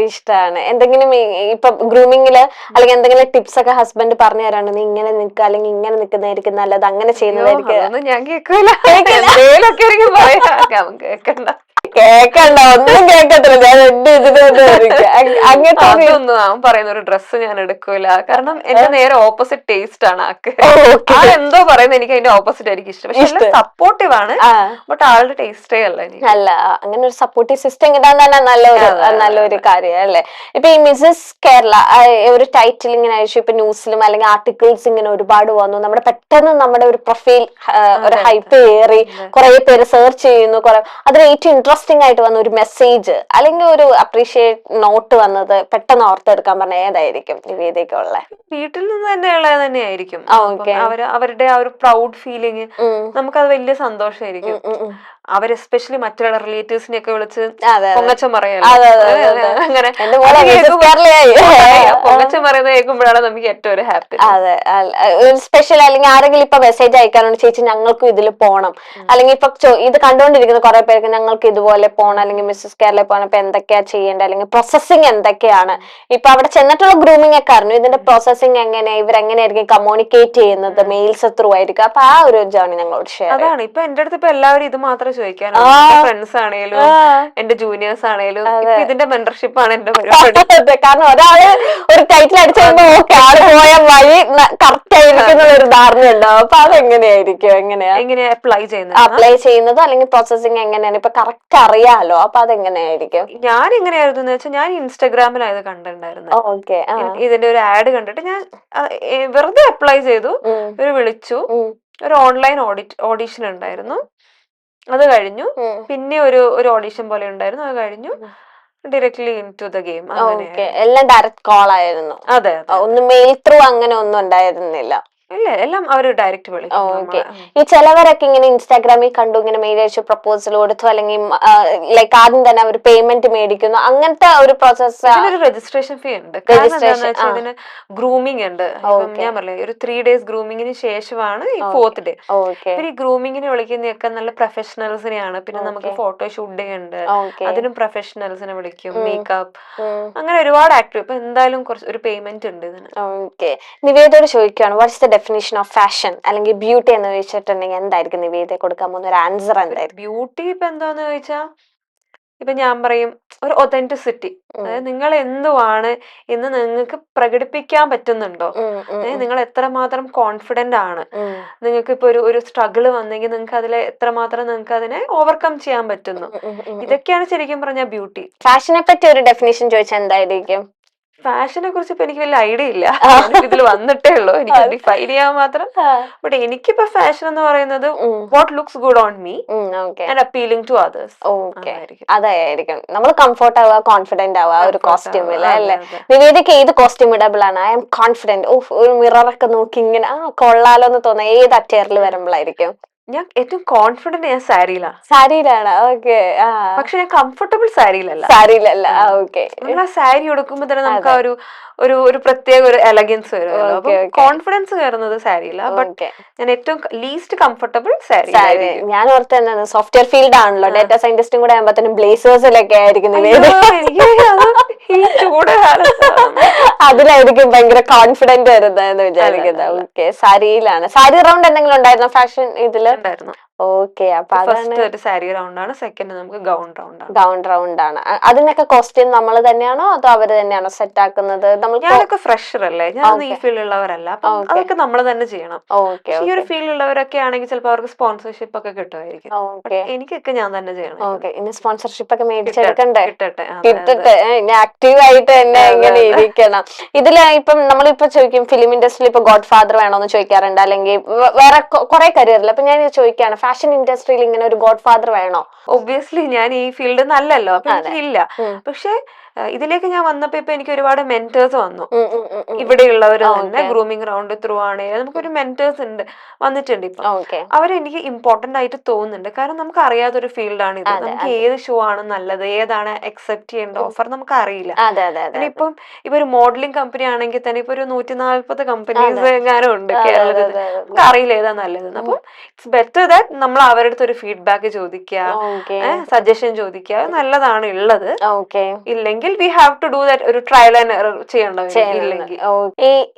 ഇഷ്ടമാണ്. എന്തെങ്കിലും ഇപ്പൊ ഗ്രൂമിങ്ങില് അല്ലെങ്കിൽ എന്തെങ്കിലും ടിപ്സ് ഒക്കെ ഹസ്ബൻഡ് പറഞ്ഞു തരാണ്ട്, നീ ഇങ്ങനെ നിൽക്കുക അല്ലെങ്കിൽ ഇങ്ങനെ നിൽക്കുന്നതായിരിക്കും നല്ലത്, അങ്ങനെ ചെയ്യുന്നതായിരിക്കും? ഞാൻ കേൾക്കൂല, എന്തേലൊക്കെ കേൾക്കണ്ട, ഒന്നും കേൾക്കത്തില്ല. ഞാൻ എന്റെ അങ്ങനത്തെ അവൻ പറയുന്ന ഒരു ഡ്രസ്സ് ഞാൻ എടുക്കൂല, കാരണം എന്റെ നേരെ ഓപ്പോസിറ്റ് ടേസ്റ്റ് ആണ് ആൾക്ക്. എന്തോ പറയുന്നത് എനിക്ക് അതിന്റെ ഓപ്പോസിറ്റ് ആയിരിക്കും ഇഷ്ടം. പക്ഷെ സപ്പോർട്ടീവ് ആണ്, ബട്ട് ആളുടെ ടേസ്റ്റേ അല്ല. അങ്ങനെ ഒരു സപ്പോർട്ടീവ് സിസ്റ്റം കിട്ടാൻ തന്നെ നല്ലൊരു കാര്യം അല്ലേ? ഇപ്പൊ ഈ മിസസ് കേരള ഒരു ടൈറ്റിൽ ഇങ്ങനെ അയച്ചു, ഇപ്പൊ ന്യൂസിലും അല്ലെങ്കിൽ ആർട്ടിക്കിൾസ് ഇങ്ങനെ ഒരുപാട് വന്നു. പെട്ടെന്ന് നമ്മുടെ ഒരു പ്രൊഫൈൽ ഒരു ഹൈപ്പ് കയറി, കുറെ പേര് സെർച്ച് ചെയ്യുന്നു. അതിൽ ഏറ്റവും ഇൻട്രസ്റ്റിംഗ് ആയിട്ട് വന്ന ഒരു മെസ്സേജ് അല്ലെങ്കിൽ ഒരു അപ്രീഷിയേറ്റ് നോട്ട് വന്നത് പെട്ടെന്ന് ഓർത്തെടുക്കാൻ പറഞ്ഞ ഏതായിരിക്കും നിവേദിക്കുള്ള? വീട്ടിൽ നിന്ന് തന്നെ ഉള്ളത് തന്നെയായിരിക്കും. അവരുടെ ആ ഒരു പ്രൗഡ് ഫീലിംഗ് നമുക്കത് വലിയ സന്തോഷമായിരിക്കും. അവർ എസ്പെഷ്യലി മറ്റുള്ള റിലേറ്റീവ്സിനെ ഒക്കെ വിളിച്ച് പൊങ്ങച്ചം പറയാം. അങ്ങനെ പൊങ്ങച്ചം പറയുന്നത് കേൾക്കുമ്പോഴാണ് നമുക്ക് ഏറ്റവും ഒരു ഹാപ്പി. അതെ, സ്പെഷ്യൽ അല്ലെങ്കിൽ ആരെങ്കിലും ഇപ്പൊ മെസ്സേജ് അയക്കാറുണ്ട്, ചേച്ചി ഞങ്ങൾക്കും ഇതിൽ പോണം, അല്ലെങ്കിൽ ഇപ്പൊ ഇത് കണ്ടുകൊണ്ടിരിക്കുന്ന കുറെ പേർക്ക് ഞങ്ങൾക്ക് ഇതുപോലെ പോകണം, അല്ലെങ്കിൽ മിസ്സസ് കേരളയിൽ പോകണം, ഇപ്പൊ എന്തൊക്കെയാ ചെയ്യേണ്ടത്, അല്ലെങ്കിൽ പ്രോസസ്സിംഗ് എന്തൊക്കെയാണ്, ഇപ്പൊ അവിടെ ചെന്നിട്ടുള്ള ഗ്രൂമിംഗ് ഒക്കെ അറിഞ്ഞു, ഇതിന്റെ പ്രോസസ്സിംഗ് എങ്ങനെ, ഇവരെങ്ങനെയായിരിക്കും കമ്മ്യൂണിക്കേറ്റ് ചെയ്യുന്നത്, മെയിൽസ് ത്രൂ ആയിരിക്കും. അപ്പൊ ആ ഒരു ജേർണി ഞങ്ങളോട് ഷെയർ. അതാണ് ഇപ്പൊ എന്റെ അടുത്ത് ഇപ്പൊ എല്ലാവരും ഇത് മാത്രം ചോദിക്കാനാണ്. ഫ്രണ്ട്സ് ആണേലും എന്റെ ജൂനിയേഴ്സ് ആണേലും ഇതിന്റെ മെമ്പർഷിപ്പ് ആണ് എന്റെ പരിപാടി. കാരണം ഒരാള് ഒരു ടൈറ്റിൽ അടിച്ചു ആള് പോയ വഴി കറക്റ്റ് ആയിരിക്കുന്ന ഒരു ധാരണ ഉണ്ടാവും. അപ്പൊ അതെങ്ങനെയായിരിക്കും, എങ്ങനെയാ അപ്ലൈ ചെയ്യുന്നത് അല്ലെങ്കിൽ പ്രോസസ്സിംഗ് എങ്ങനെയാണ് ഇപ്പൊ കറക്റ്റ് അറിയാലോ? അപ്പൊ അതെങ്ങനെയായിരിക്കും? ഞാൻ എങ്ങനെയായിരുന്നു വെച്ചാൽ, ഞാൻ ഇൻസ്റ്റാഗ്രാമിലായത് കണ്ടിട്ടുണ്ടായിരുന്നു. ഇതിന്റെ ഒരു ആഡ് കണ്ടിട്ട് ഞാൻ വെറുതെ അപ്ലൈ ചെയ്തു. ഒരു വിളിച്ചു, ഒരു ഓൺലൈൻ ഓഡിഷൻ ഉണ്ടായിരുന്നു, അത് കഴിഞ്ഞു. പിന്നെ ഒരു ഓഡിഷൻ പോലെ ഉണ്ടായിരുന്നു, അത് കഴിഞ്ഞു. Directly into the game. എല്ലാം ഡയറക്റ്റ് കോൾ ആയിരുന്നു? അതെ, ഒന്നും മെയിൽ ത്രൂ അങ്ങനെ ഒന്നും ഉണ്ടായിരുന്നില്ല? ഇല്ല, എല്ലാം അവര് ഡയറക്റ്റ് വിളിക്കും. ഈ ചിലവരൊക്കെ ഇങ്ങനെ ഇൻസ്റ്റാഗ്രാമിൽ കണ്ടു, ഇങ്ങനെ മെയിൽ അയച്ചു, പ്രപ്പോസൽ കൊടുത്തു, അല്ലെങ്കിൽ ലൈക്ക് ആദ്യം തന്നെ അവർ പേയ്മെന്റ് മേടിക്കുന്നു, അങ്ങനത്തെ ഒരു പ്രോസസ്. രജിസ്ട്രേഷൻ ഫീ ഉണ്ട്. ഇതിന് ഗ്രൂമിംഗ് ഉണ്ട്. ഞാൻ പറഞ്ഞില്ലേ, ഒരു 3 days ഗ്രൂമിങ്ങിന് ശേഷമാണ് ഈ 4th day. ഈ ഗ്രൂമിങ്ങിന് വിളിക്കുന്നതൊക്കെ നല്ല പ്രൊഫഷണൽസിനെയാണ്. പിന്നെ നമുക്ക് ഫോട്ടോ ഷൂട്ടിംഗ് ഉണ്ട്, അതിനും പ്രൊഫഷണൽസിനെ വിളിക്കും. മേക്കപ്പ്, അങ്ങനെ ഒരുപാട് ആക്ടീവ്. ഇപ്പൊ എന്തായാലും ഒരു പേയ്മെന്റ് ഉണ്ട് ഇതിന്. നിവേദയോട് ചോദിക്കുകയാണ്, what's the definition of fashion അല്ലെങ്കിൽ ബ്യൂട്ടി എന്ന് ചോദിച്ചിട്ടുണ്ടെങ്കിൽ എന്തായിരിക്കും നിവേദ കൊടുക്കാൻ പോകുന്ന ഒരു ആൻസർ? എന്തായിരിക്കും ബ്യൂട്ടി? ഇപ്പൊ എന്താന്ന് ചോദിച്ചാ, ഇപ്പൊ ഞാൻ പറയും ഒരു ഒതന്റിസിറ്റി. അതായത് നിങ്ങൾ എന്തുവാണ് എന്ന് നിങ്ങൾക്ക് പ്രകടിപ്പിക്കാൻ പറ്റുന്നുണ്ടോ, നിങ്ങൾ എത്രമാത്രം കോൺഫിഡന്റ് ആണ്, നിങ്ങൾക്ക് ഇപ്പൊ ഒരു സ്ട്രഗിള് വന്നെങ്കിൽ നിങ്ങൾക്ക് അതിലെ എത്രമാത്രം നിങ്ങൾക്ക് അതിനെ ഓവർകം ചെയ്യാൻ പറ്റുന്നു, ഇതൊക്കെയാണ് ശരിക്കും പറഞ്ഞ ബ്യൂട്ടി. ഫാഷനെ പറ്റി ഒരു ഡെഫിനിഷൻ ചോദിച്ചാൽ എന്തായിരിക്കും? ഫാഷനെ കുറിച്ച് ഇപ്പൊ എനിക്ക് വലിയ ഐഡിയ ഇല്ല, ഇതിൽ വന്നിട്ടേ ഉള്ളൂ, എനിക്ക് ഡിഫൈൻ ചെയ്യാൻ മാത്രം. ബട്ട് എനിക്കിപ്പോ ഫാഷൻ എന്ന് പറയുന്നത് what looks good on me and appealing to others. അതായിരിക്കും നമ്മൾ കംഫർട്ട് ആവുക, കോൺഫിഡന്റ് ആവുക ഒരു കോസ്റ്റ്യൂമിൽ അല്ലേ? നിവേദിക്ക് ഏത് കോസ്റ്റ്യൂം ഇടബിൾ ആണ്? ഐ എം കോൺഫിഡന്റ്, ഒരു മിററൊക്കെ നോക്കി ഇങ്ങനെ കൊള്ളാലോ എന്ന് തോന്നുന്ന ഏത് അറ്റയറിൽ വരുമ്പോഴായിരിക്കും? ഞാൻ ഏറ്റവും കോൺഫിഡന്റ് ഞാൻ സാരിയിലാണ്. ഓക്കെ, പക്ഷെ ഞാൻ കംഫർട്ടബിൾ സാരിയിലല്ല. ഓക്കെ, നമ്മൾ ആ സാരി ഉടുക്കുമ്പോ തന്നെ നമുക്ക് ആ ഒരു പ്രത്യേക ഒരു എലഗൻസ് വരുമല്ലോ. അപ്പൊ കോൺഫിഡൻസ് കയറുന്നത് സാരിയില്ല. ബട്ട് ഞാൻ ഏറ്റവും ലീസ്റ്റ് കംഫർട്ടബിൾ സാരി. ഞാൻ ഓർത്ത് എന്താണ്, സോഫ്റ്റ്വെയർ ഫീൽഡ് ആണല്ലോ, ഡാറ്റാ സയന്റിസ്റ്റും കൂടെ ആകുമ്പോഴത്തേനും ബ്ലേസേഴ്സിലൊക്കെ ആയിരിക്കും അതിലായിരിക്കും ഭയങ്കര കോൺഫിഡന്റ് വരുന്നതെന്ന് വിചാരിക്കുന്നത്. ഓക്കെ, സാരിയിലാണ്. സാരി റൗണ്ട് എന്തെങ്കിലും ഉണ്ടായിരുന്നോ ഫാഷൻ ഇതില്? ഓക്കെ. അപ്പൊ ഫസ്റ്റ് ഒരു സാരി റൗണ്ട് ആണ്, സെക്കൻഡ് നമുക്ക് ഗൗൺ റൗണ്ട് ആണ്. അതിനൊക്കെ കോസ്റ്റ്യൂം നമ്മൾ തന്നെയാണോ അതോ അവര് തന്നെയാണോ സെറ്റ് ആക്കുന്നത്? ഞാനൊക്കെ ഫ്രഷർ അല്ലേ, ഞാൻ ഈ ഫീൽഡിലുള്ളവരല്ല, അപ്പൊ അതൊക്കെ നമ്മൾ തന്നെ ചെയ്യണം. ഈ ഒരു ഫീൽഡിലുള്ളവരൊക്കെ ആണെങ്കിൽ ചിലപ്പോൾ അവർക്ക് സ്പോൺസർഷിപ്പ് ഒക്കെ കിട്ടുമായിരിക്കും. എനിക്കൊക്കെ ഞാൻ തന്നെ ചെയ്യണം. ഇനി സ്പോൺസർഷിപ്പ് ഒക്കെ മേടിച്ചെടുക്കണ്ടേ? കിട്ടട്ടെ. ഇനി ആക്റ്റീവ് ആയിട്ട് തന്നെ ഇങ്ങനെ ഇരിക്കണം. ഇതില് ഇപ്പം നമ്മളിപ്പോ ചോദിക്കും ഫിലിം ഇൻഡസ്ട്രിയിൽ ഇപ്പൊ ഗോഡ് ഫാദർ വേണോന്ന് ചോദിക്കാറുണ്ട്, അല്ലെങ്കിൽ വേറെ കുറെ കരിയറിൽ. അപ്പൊ ഞാൻ ചോദിക്കാണ്, ഫാഷൻ ഇൻഡസ്ട്രിയിൽ ഇങ്ങനെ ഒരു ഗോഡ് ഫാദർ വേണോ? ഒബ്വിയസ്ലി ഞാൻ ഈ ഫീൽഡ് നല്ലല്ലോ, അപ്പൊ എനിക്കില്ല. പക്ഷെ ഇതിലേക്ക് ഞാൻ വന്നപ്പോ ഇപ്പൊ എനിക്ക് ഒരുപാട് മെന്റേഴ്സ് വന്നു. ഇവിടെയുള്ളവർ തന്നെ ഗ്രൂമിംഗ് റൗണ്ട് ത്രൂ ആണെങ്കിൽ നമുക്കൊരു മെന്റേഴ്സ് വന്നിട്ടുണ്ട് ഇപ്പൊ. അവരെനിക്ക് ഇമ്പോർട്ടന്റ് ആയിട്ട് തോന്നുന്നുണ്ട്. കാരണം നമുക്ക് അറിയാത്തൊരു ഫീൽഡാണ് ഇത്. നമുക്ക് ഏത് ഷോ ആണ് നല്ലത്, ഏതാണ് അക്സെപ്റ്റ് ചെയ്യേണ്ട ഓഫർ നമുക്ക് അറിയില്ല. ഇപ്പം ഒരു മോഡലിംഗ് കമ്പനി ആണെങ്കിൽ തന്നെ ഇപ്പൊ ഒരു 140 കമ്പനീസ് എങ്ങാനും ഉണ്ട് കേരളത്തിൽ. നമുക്ക് അറിയില്ല ഏതാ നല്ലത്. അപ്പം ഇറ്റ്സ് ബെറ്റർ ദാറ്റ് നമ്മൾ അവരുടെ അടുത്ത് ഒരു ഫീഡ്ബാക്ക് ചോദിക്കുക, സജഷൻ ചോദിക്കുക, നല്ലതാണ് ഉള്ളത്. ഇല്ലെങ്കിൽ we have to do that, ഒരു ട്രയൽ ആൻഡ് എറർ ചെയ്യേണ്ടത്.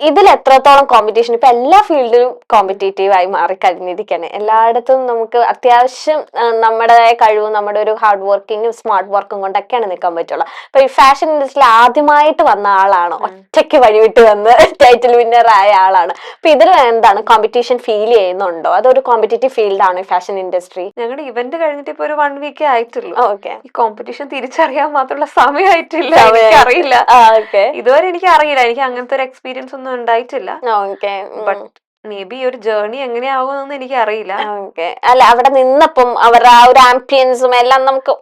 ഇതിൽ എത്രത്തോളം കോമ്പറ്റീഷൻ? ഇപ്പൊ എല്ലാ ഫീൽഡിലും കോമ്പറ്റേറ്റീവ് ആയി മാറി കഴിഞ്ഞിരിക്കുകയാണ്. എല്ലായിടത്തും നമുക്ക് അത്യാവശ്യം നമ്മുടേതായ കഴിവും നമ്മുടെ ഒരു ഹാർഡ് വർക്കിങ്ങും സ്മാർട്ട് വർക്കും കൊണ്ടൊക്കെയാണ് നിൽക്കാൻ പറ്റുള്ളൂ. അപ്പൊ ഈ ഫാഷൻ ഇൻഡസ്ട്രിയിൽ ആദ്യമായിട്ട് വന്ന ആളാണ്, ഒറ്റയ്ക്ക് വഴിവിട്ട് വന്ന് ടൈറ്റിൽ വിന്നർ ആയ ആളാണ്. അപ്പൊ ഇതിൽ എന്താണ് കോമ്പറ്റീഷൻ ഫീൽ ചെയ്യുന്നുണ്ടോ? അതൊരു കോമ്പറ്റേറ്റീവ് ഫീൽഡാണ് ഫാഷൻ ഇൻഡസ്ട്രി? ഞങ്ങളുടെ ഇവന്റ് കഴിഞ്ഞിട്ട് ഇപ്പൊ ഒരു 1 വീക്കേ ആയിട്ടുള്ളൂ. ഈ കോമ്പറ്റീഷൻ തിരിച്ചറിയാൻ മാത്രമുള്ള സമയമായിട്ടില്ല, എനിക്കറിയില്ല. ഇതുവരെ എനിക്ക് അറിയില്ല, എനിക്ക് അങ്ങനത്തെ ഒരു എക്സ്പീരിയൻസ് ഒന്നും ഉണ്ടായിട്ടില്ല. ബട്ട് മേ ബി ഒരു ജേർണി എങ്ങനെയാവുമെന്ന് എനിക്ക് അറിയില്ല. അല്ല, അവിടെ നിന്നപ്പം അവരുടെ ആ ഒരു ആംബിയൻസും എല്ലാം നമുക്ക്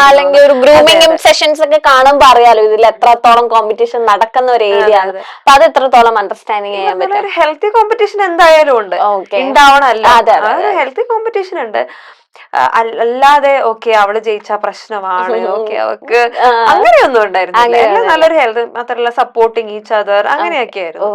അല്ലെങ്കിൽ ഒരു ഗ്രൂമിംഗും സെഷൻസ് ഒക്കെ കാണുമ്പോ അറിയാലോ ഇതിൽ എത്രത്തോളം കോമ്പറ്റീഷൻ നടക്കുന്ന ഒരു ഏരിയ ആണ്. അപ്പൊ അത് എത്രത്തോളം അണ്ടർസ്റ്റാൻഡിങ് ചെയ്യാൻ പറ്റും? ഒരു ഹെൽത്തി കോമ്പറ്റീഷൻ എന്തായാലും ഉണ്ട്, ഉണ്ടാവണമല്ലോ. ഒരു ഹെൽത്തി കോമ്പറ്റീഷൻ ഉണ്ട്. അല്ലാതെ ഓക്കെ അവള് ജയിച്ച പ്രശ്നമാണ്, ഓക്കെ അവക്ക് അങ്ങനെയൊന്നും ഉണ്ടായിരുന്നില്ല. നല്ലൊരു ഹെൽത്ത്, മാത്രമല്ല സപ്പോർട്ടിങ് ഈച്ച് അതർ, അങ്ങനെയൊക്കെ ആയിരുന്നു.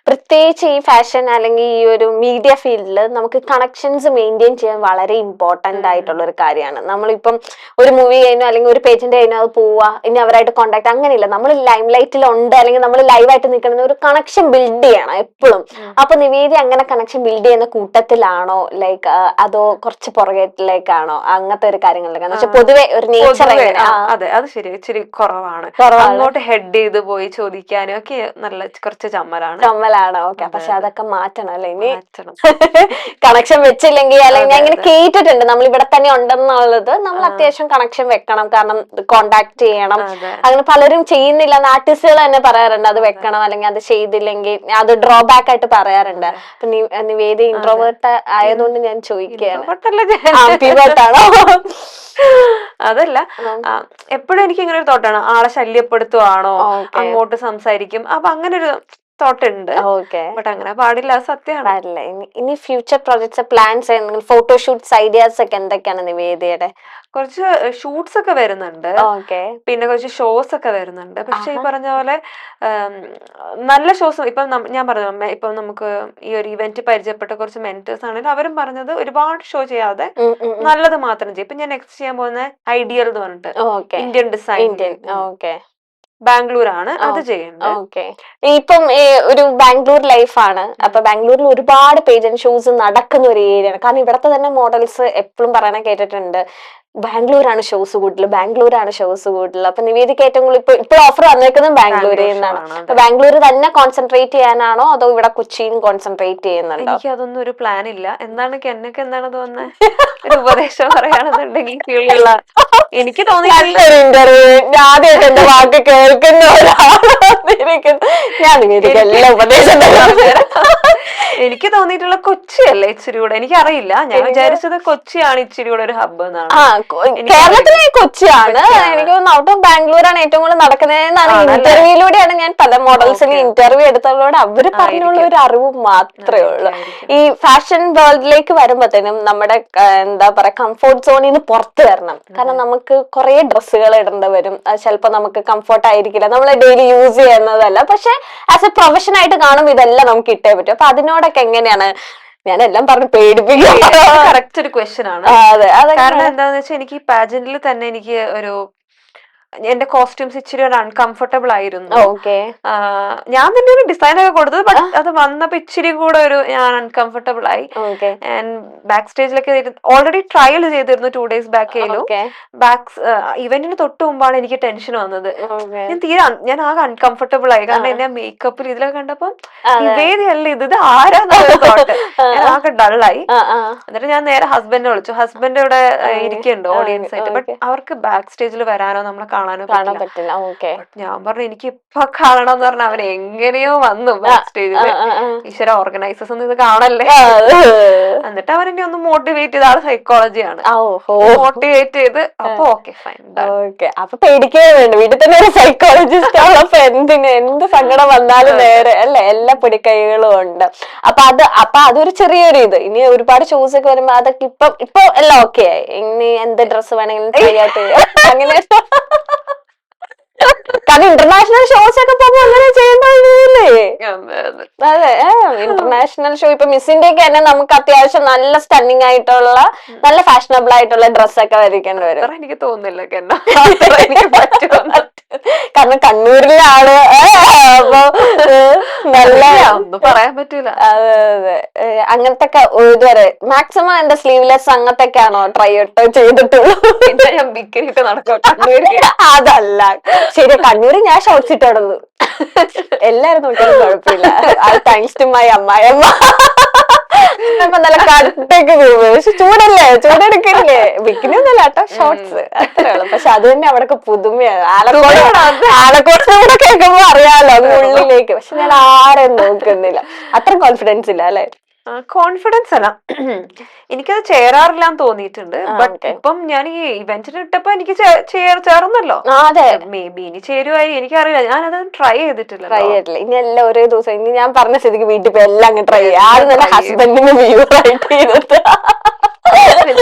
പ്രത്യേകിച്ച് ഈ ഫാഷൻ അല്ലെങ്കിൽ ഈ ഒരു മീഡിയ ഫീൽഡിൽ നമുക്ക് കണക്ഷൻസ് മെയിൻറ്റെയിൻ ചെയ്യാൻ വളരെ ഇമ്പോർട്ടന്റ് ആയിട്ടുള്ള ഒരു കാര്യമാണ്. നമ്മളിപ്പം ഒരു മൂവി കഴിഞ്ഞോ അല്ലെങ്കിൽ ഒരു പേജന്റ് കഴിഞ്ഞോ അത് പോവുക, ഇനി അവരായിട്ട് കോണ്ടാക്ട്, അങ്ങനെയില്ല. നമ്മൾ ലൈം ലൈറ്റിൽ ഉണ്ട് അല്ലെങ്കിൽ നമ്മൾ ലൈവായിട്ട് നിൽക്കുന്ന ഒരു കണക്ഷൻ ബിൽഡ് ചെയ്യണം എപ്പോഴും. അപ്പൊ നിവേദി അങ്ങനെ കണക്ഷൻ ബിൽഡ് ചെയ്യുന്ന കൂട്ടത്തിലാണോ, ലൈക്ക് അതോ കുറച്ച് പുറകേറ്റിലേക്കാണോ, അങ്ങനത്തെ ഒരു കാര്യങ്ങളിലേക്ക്? പൊതുവെ ഒരു നേച്ചർ. അതെ, അത് ശരി, ഇച്ചിരി കുറവാണ്. അങ്ങോട്ട് ഹെഡ് ചെയ്ത് പോയി ചോദിക്കാനും ഒക്കെ നല്ല കുറച്ച് ചമ്മലാണ്. ഓക്കെ, പക്ഷെ അതൊക്കെ മാറ്റണം അല്ലെ? ഇനി കണക്ഷൻ വെച്ചില്ലെങ്കിൽ, അല്ലെങ്കിൽ ഞാൻ ഇങ്ങനെ കേട്ടിട്ടുണ്ട് നമ്മൾ ഇവിടെ തന്നെ ഉണ്ടെന്നുള്ളത്. നമ്മൾ അത്യാവശ്യം കണക്ഷൻ വെക്കണം, കാരണം കോണ്ടാക്ട് ചെയ്യണം. അങ്ങനെ പലരും ചെയ്യുന്നില്ല, ആർട്ടിസ്റ്റുകൾ തന്നെ പറയാറുണ്ട് അത് വെക്കണം, അല്ലെങ്കിൽ അത് ചെയ്തില്ലെങ്കിൽ അത് ഡ്രോബാക്ക് ആയിട്ട് പറയാറുണ്ട്. അപ്പൊ നിവേദി ഇൻട്രോവേർട്ട് ആയതുകൊണ്ട് ഞാൻ ചോദിക്കുകയാണ്. അതല്ല, എപ്പോഴും എനിക്ക് ഇങ്ങനെ ഒരു തോട്ടാണ്, ആളെ ശല്യപ്പെടുത്തുവാണോ, അങ്ങോട്ട് സംസാരിക്കും, അപ്പൊ അങ്ങനെ ഒരു തോട്ടുണ്ട്. ബട്ട് അങ്ങനെ പാടില്ല, സത്യമാണ്. ഇനി future projects, plans, photoshoots, ideas ഒക്കെ എന്തൊക്കെയാണ് നിവേദിയുടെ? കുറച്ച് ഷൂട്ട്സ് ഒക്കെ വരുന്നുണ്ട്, പിന്നെ കുറച്ച് ഷോസ് ഒക്കെ വരുന്നുണ്ട്. പക്ഷെ ഈ പറഞ്ഞ പോലെ നല്ല ഷോസ്, ഇപ്പം ഞാൻ പറഞ്ഞു, ഇപ്പം നമുക്ക് ഈ ഒരു ഇവന്റ് പരിചയപ്പെട്ട കുറച്ച് മെന്റേഴ്സ് ആണെങ്കിൽ അവരും പറഞ്ഞത് ഒരുപാട് ഷോ ചെയ്യാതെ നല്ലത് മാത്രം ചെയ്യും. ഇപ്പൊ ഞാൻ നെക്സ്റ്റ് ചെയ്യാൻ പോകുന്ന ഐഡിയൽ എന്ന് പറഞ്ഞിട്ട് ഇന്ത്യൻ ഡിസൈൻ, ബാംഗ്ലൂരാണ് അത് ചെയ്യുന്നത്. ഇപ്പം ഒരു ബാംഗ്ലൂർ ലൈഫാണ്. അപ്പൊ ബാംഗ്ലൂരിൽ ഒരുപാട് പേജന്റ് ഷോസ് നടക്കുന്ന ഒരു ഏരിയയാണ്. കാരണം ഇവിടത്തെ തന്നെ മോഡൽസ് എപ്പോഴും പറയാൻ കേട്ടിട്ടുണ്ട്, ബാംഗ്ലൂരാണ് ഷോസ് കൂടുതൽ. അപ്പൊ നിവേദിക്ക് ഏറ്റവും കൂടുതൽ ഇപ്പൊ ഓഫർ വന്നേക്കുന്നത് ബാംഗ്ലൂരിൽ നിന്നാണ്. അപ്പൊ ബാംഗ്ലൂർ തന്നെ കോൺസെൻട്രേറ്റ് ചെയ്യാനാണോ അതോ ഇവിടെ കൊച്ചിയും കോൺസെൻട്രേറ്റ് ചെയ്യുന്നുണ്ടോ? എനിക്ക് അതൊന്നും ഒരു പ്ലാൻ ഇല്ല. എന്നൊക്കെ എന്താണ് തോന്നുന്നത്, ഒരു ഉപദേശം പറയാണെന്നുണ്ടെങ്കിൽ എനിക്ക് തോന്നി ആദ്യമായിട്ട് എന്റെ വാക്ക് കേൾക്കുന്ന ഞാൻ നിവേദിക്ക് എല്ലാ ഉപദേശം എനിക്ക് തോന്നിയിട്ടുള്ള കൊച്ചിയല്ലേ ഇച്ചിരി കൂടെ, എനിക്കറിയില്ല. ഞാൻ വിചാരിച്ചത് കൊച്ചിയാണ് ഇച്ചിരി കൂടെ ഒരു ഹബ്ബ് എന്നാണ്. കേരളത്തിലെ കൊച്ചിയാണ്. എനിക്ക് തോന്നുന്നു ഔട്ട് ഓഫ് ബാംഗ്ലൂരാണ് ഏറ്റവും കൂടുതൽ നടക്കുന്നതെന്നാണ്. ഇന്റർവ്യൂയിലൂടെയാണ് ഞാൻ പല മോഡൽസിന് ഇന്റർവ്യൂ എടുത്തതോടെ അവര് പറഞ്ഞുള്ള ഒരു അറിവ് മാത്രമേ ഉള്ളൂ. ഈ ഫാഷൻ വേൾഡിലേക്ക് വരുമ്പോഴത്തേനും നമ്മുടെ എന്താ പറയാ കംഫോർട്ട് സോണിൽ നിന്ന് പുറത്ത് വരണം. കാരണം നമുക്ക് കുറെ ഡ്രസ്സുകൾ ഇടേണ്ടി വരും. അത് ചിലപ്പോൾ നമുക്ക് കംഫോർട്ട് ആയിരിക്കില്ല, നമ്മൾ ഡെയിലി യൂസ് ചെയ്യുന്നതല്ല. പക്ഷെ ആസ് എ പ്രൊഫഷൻ ആയിട്ട് കാണുമ്പോൾ ഇതെല്ലാം നമുക്ക് ഇട്ടേ പറ്റും. അപ്പൊ അതിനോടൊക്കെ എങ്ങനെയാണ്? ഞാനെല്ലാം പറഞ്ഞ് പേടിപ്പിക്കുക. കറക്റ്റ് ഒരു ക്വസ്റ്റ്യൻ ആണ്. കാരണം എന്താന്ന് വെച്ചാൽ എനിക്ക് ഈ പാജന്റിൽ തന്നെ എനിക്ക് ഒരു എന്റെ കോസ്റ്റ്യൂംസ് ഇച്ചിരി ഒരു അൺകംഫർട്ടബിൾ ആയിരുന്നു. ഞാൻ തന്നെ ഒരു ഡിസൈൻ ഒക്കെ കൊടുത്തത്, ബട്ട് അത് വന്നപ്പോ ഇച്ചിരി കൂടെ ഒരു ഞാൻ അൺകംഫർട്ടബിൾ ആയി. ആൻഡ് ബാക്ക് സ്റ്റേജിലൊക്കെ ഓൾറെഡി ട്രയൽ ചെയ്തിരുന്നു 2 days ബാക്കേലും. ഇവന്റിന് തൊട്ട് മുമ്പാണ് എനിക്ക് ടെൻഷൻ വന്നത്. ഞാൻ ആകെ അൺകംഫർട്ടബിൾ ആയി, കാരണം എന്നെ മേക്കപ്പിൽ ഇതിലൊക്കെ കണ്ടപ്പോ നിവേദിയല്ല ഇത് ആരാന്നൊരു തോട്ട്. ഞാൻ ആകെ ഡള്ളായി. എന്നിട്ട് ഞാൻ നേരെ ഹസ്ബൻഡിനെ വിളിച്ചു. ഹസ്ബൻഡ് ഇവിടെ ഇരിക്കുന്നുണ്ട് ഓഡിയൻസ് ആയിട്ട്, ബട്ട് അവർക്ക് ബാക്ക് സ്റ്റേജിൽ വരാനോ നമ്മളെ കാണാനോ പറ്റില്ല. ഞാൻ പറഞ്ഞു എനിക്ക് ഇപ്പൊ കാണണം എന്ന് പറഞ്ഞ അവൻ എങ്ങനെയോ വന്നു ബാക്ക് സ്റ്റേജില്. ഈശ്വര, ഓർഗനൈസേഴ്സ് ഒന്നും ഇത് കാണല്ലേ. എന്നിട്ട് അവൻ എന്നെ ഒന്ന് മോട്ടിവേറ്റ് ചെയ്ത ആള് സൈക്കോളജിയാണ്. മോട്ടിവേറ്റ് ചെയ്ത് അപ്പൊ ഓക്കെ ഫൈൻ. അപ്പൊ പേടിക്കേ വേണ്ട, വീട്ടിൽ തന്നെ ഒരു സൈക്കോളജിസ്റ്റ് ഉള്ളപ്പോ എന്ത് സങ്കടം വന്നാലും നേരെ അല്ലെ എല്ലാ പൊടിക്കൈകളും ഉണ്ട്. അപ്പൊ അതൊരു ചെറിയൊരു ഇത്. ഇനി ഒരുപാട് ഷോസ് ഒക്കെ വരുമ്പോ അതൊക്കെ ഇപ്പൊ എല്ലാം ഓക്കെ ആയി. ഇനി എന്ത് ഡ്രസ്സ് വേണമെങ്കിലും ചെയ്യാത്ത അങ്ങനെ. കാരണം ഇന്റർനാഷണൽ ഷോസ് ഒക്കെ പോകുമ്പോ അങ്ങനെ ചെയ്യേണ്ടല്ലേ. അതെ, ഇന്റർനാഷണൽ ഷോ ഇപ്പൊ മിസ്സിന്റെ ഒക്കെ തന്നെ നമുക്ക് അത്യാവശ്യം നല്ല സ്റ്റണ്ണിങ് ആയിട്ടുള്ള നല്ല ഫാഷനബിൾ ആയിട്ടുള്ള ഡ്രസ്സൊക്കെ വരയ്ക്കേണ്ടി വരും. എനിക്ക് തോന്നുന്നില്ല കാരണം കണ്ണൂരിലാണ്, അപ്പൊ നല്ല ഒന്നും പറയാൻ പറ്റൂല. അതെ അതെ, അങ്ങനത്തെ ഒക്കെ ഇതുവരെ മാക്സിമം എന്റെ സ്ലീവ്ലെസ് അങ്ങനത്തെ ഒക്കെ ആണോ ട്രൈ ചെയ്തിട്ടുള്ളൂ. പിന്നെ ഞാൻ ബിക്കിനിട്ട് നടക്കും കണ്ണൂര്. അതല്ല ശരി, കണ്ണൂര് ഞാൻ ഷോർട്സ് ഇട്ടിടുന്നു. എല്ലാരും നോക്കിയാലും കുഴപ്പമില്ല. താങ്ക്സ് ടു മൈ അമ്മായിയമ്മ. നല്ല കട്ടൊക്കെ പക്ഷെ ചൂടല്ലേ, ചൂടെടുക്കില്ലേ. ബിക്കിനി ഒന്നുമല്ല കേട്ടോ, ഷോർട്സ് അത്രേ ഉള്ളു. പക്ഷെ അത് തന്നെ അവിടെ പുതുമയാണ്. ആലക്കോട് കൂടെ കേൾക്കുമ്പോ അറിയാലോ ഉള്ളിലേക്ക്. പക്ഷെ ഞാൻ ആരെയും നോക്കുന്നില്ല, അത്ര കോൺഫിഡൻസ് ഇല്ല അല്ലെ. കോൺഫിഡൻസ് അല്ല, എനിക്കത് ചേരാറില്ലാന്ന് തോന്നിയിട്ടുണ്ട്. ബട്ട് ഇപ്പം ഞാൻ ഈ ഇവന്റിന് ഇട്ടപ്പോ എനിക്ക് ചേർന്നല്ലോ. അതെ, മേ ബി ഇനി ചേരുവായി, എനിക്കറിയില്ല. ഞാനത് ട്രൈ ചെയ്തിട്ടില്ല. ഇനി എല്ലാം ഒരേ ദിവസം ഇനി ഞാൻ പറഞ്ഞ സ്ഥിതിക്ക് വീട്ടിൽ പോയി എല്ലാം അങ്ങ് ട്രൈ ചെയ്യാം. ആദ്യം തന്നെ ഹസ്ബൻഡിന് വ്യൂറായിട്ട് ചെയ്തിട്ട്